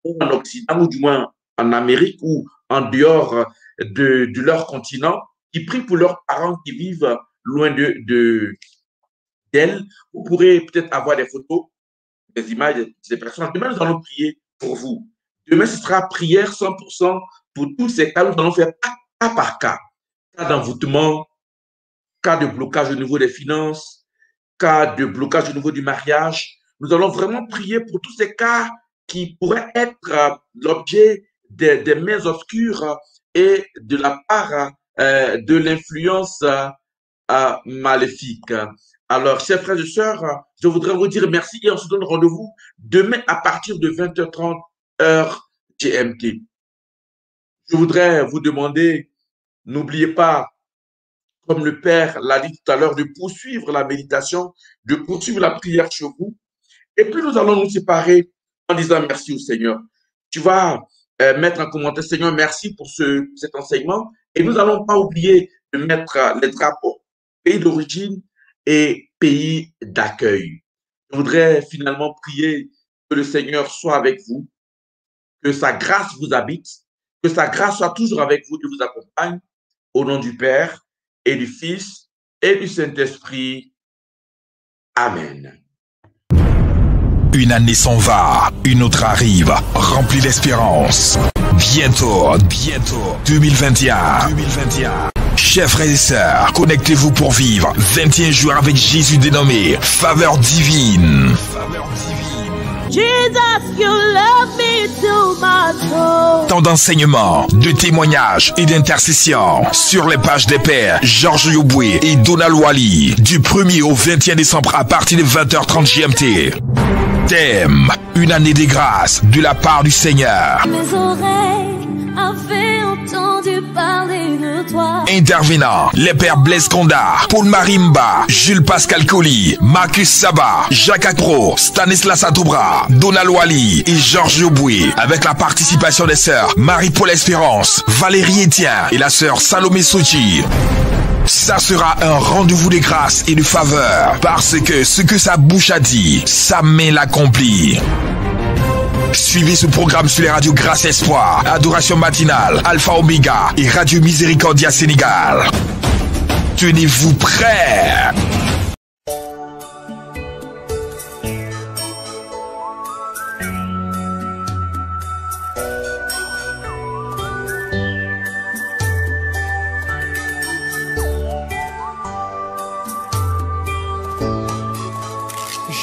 ou en Occident ou du moins en Amérique ou en dehors de leur continent, qui prient pour leurs parents qui vivent loin d'elles. Vous pourrez peut-être avoir des photos, des images de ces personnes. Demain, nous allons prier pour vous. Demain, ce sera prière 100% pour tous ces cas. Nous allons faire cas par cas. Cas d'envoûtement, cas de blocage au niveau des finances, cas de blocage au niveau du mariage. Nous allons vraiment prier pour tous ces cas qui pourraient être l'objet des mains obscures et de la part de l'influence maléfique. Alors, chers frères et sœurs, je voudrais vous dire merci et on se donne rendez-vous demain à partir de 20h30 heure GMT. Je voudrais vous demander, n'oubliez pas, comme le Père l'a dit tout à l'heure, de poursuivre la méditation, de poursuivre la prière chez vous. Et puis, nous allons nous séparer en disant merci au Seigneur. Tu vas mettre en commentaire, Seigneur, merci pour cet enseignement. Et nous n'allons pas oublier de mettre les drapeaux, pays d'origine et pays d'accueil. Je voudrais finalement prier que le Seigneur soit avec vous, que sa grâce vous habite, que sa grâce soit toujours avec vous et vous accompagne. Au nom du Père et du Fils et du Saint-Esprit. Amen. Une année s'en va, une autre arrive, remplie d'espérance. Bientôt, 2021. Chers frères et sœurs, connectez-vous pour vivre 21 jours avec Jésus dénommé Faveur Divine. Jesus, you love me too much. Tant d'enseignements, de témoignages et d'intercessions sur les pages des pères Georges Yoboué et Donald Wally du 1er au 21 décembre à partir de 20h30 GMT. Thème, une année des grâces de la part du Seigneur. Mes oreilles avaient entendu parler de toi. Intervenant, les pères Blaise Condat, Paul Marimba, Jules Pascal Colli, Marcus Saba, Jacques Acro, Stanislas Satobra, Donald Wally et Georges Yoboué, avec la participation des sœurs Marie-Paul Espérance, Valérie Etienne et la sœur Salomé Sochi. Ça sera un rendez-vous de grâce et de faveur, parce que ce que sa bouche a dit, sa main l'accomplit. Suivez ce programme sur les radios Grâce Espoir, Adoration Matinale, Alpha Omega et Radio Miséricordia Sénégal. Tenez-vous prêts!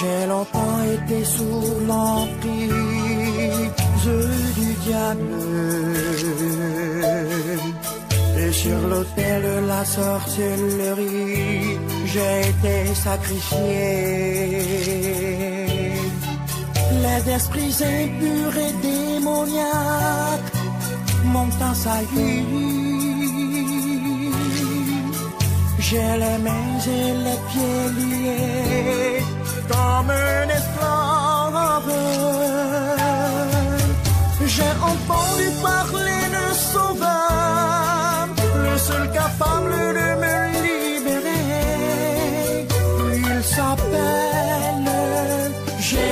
J'ai longtemps été sous l'emprise du diable et sur l'autel de la sorcellerie j'ai été sacrifié. Les esprits impurs et démoniaques m'ont assailli. J'ai les mains et les pieds liés comme un esclave. J'ai entendu parler de Sauveur, le seul capable de me libérer. Il s'appelle Jésus.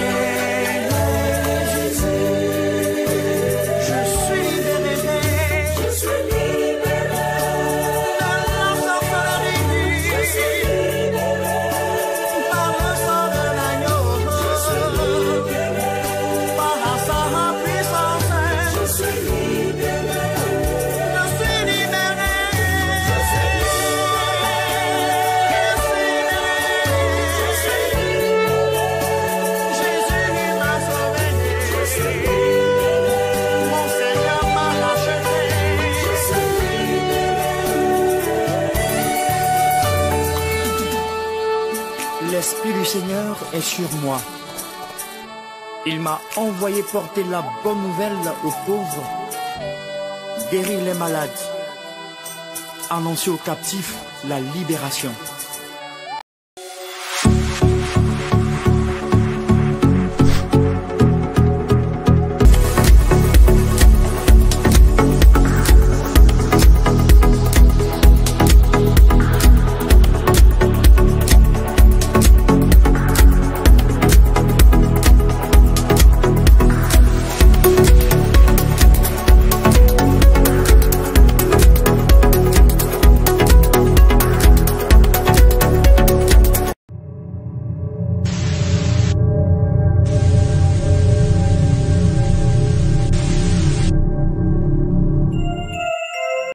Je suis libéré. Je suis libéré. De la sorcellerie. Je suis libéré. Par le sang de l'agneau. Je suis libéré. l'Esprit du Seigneur est sur moi. Il m'a envoyé porter la bonne nouvelle aux pauvres, guérir les malades, annoncer aux captifs la libération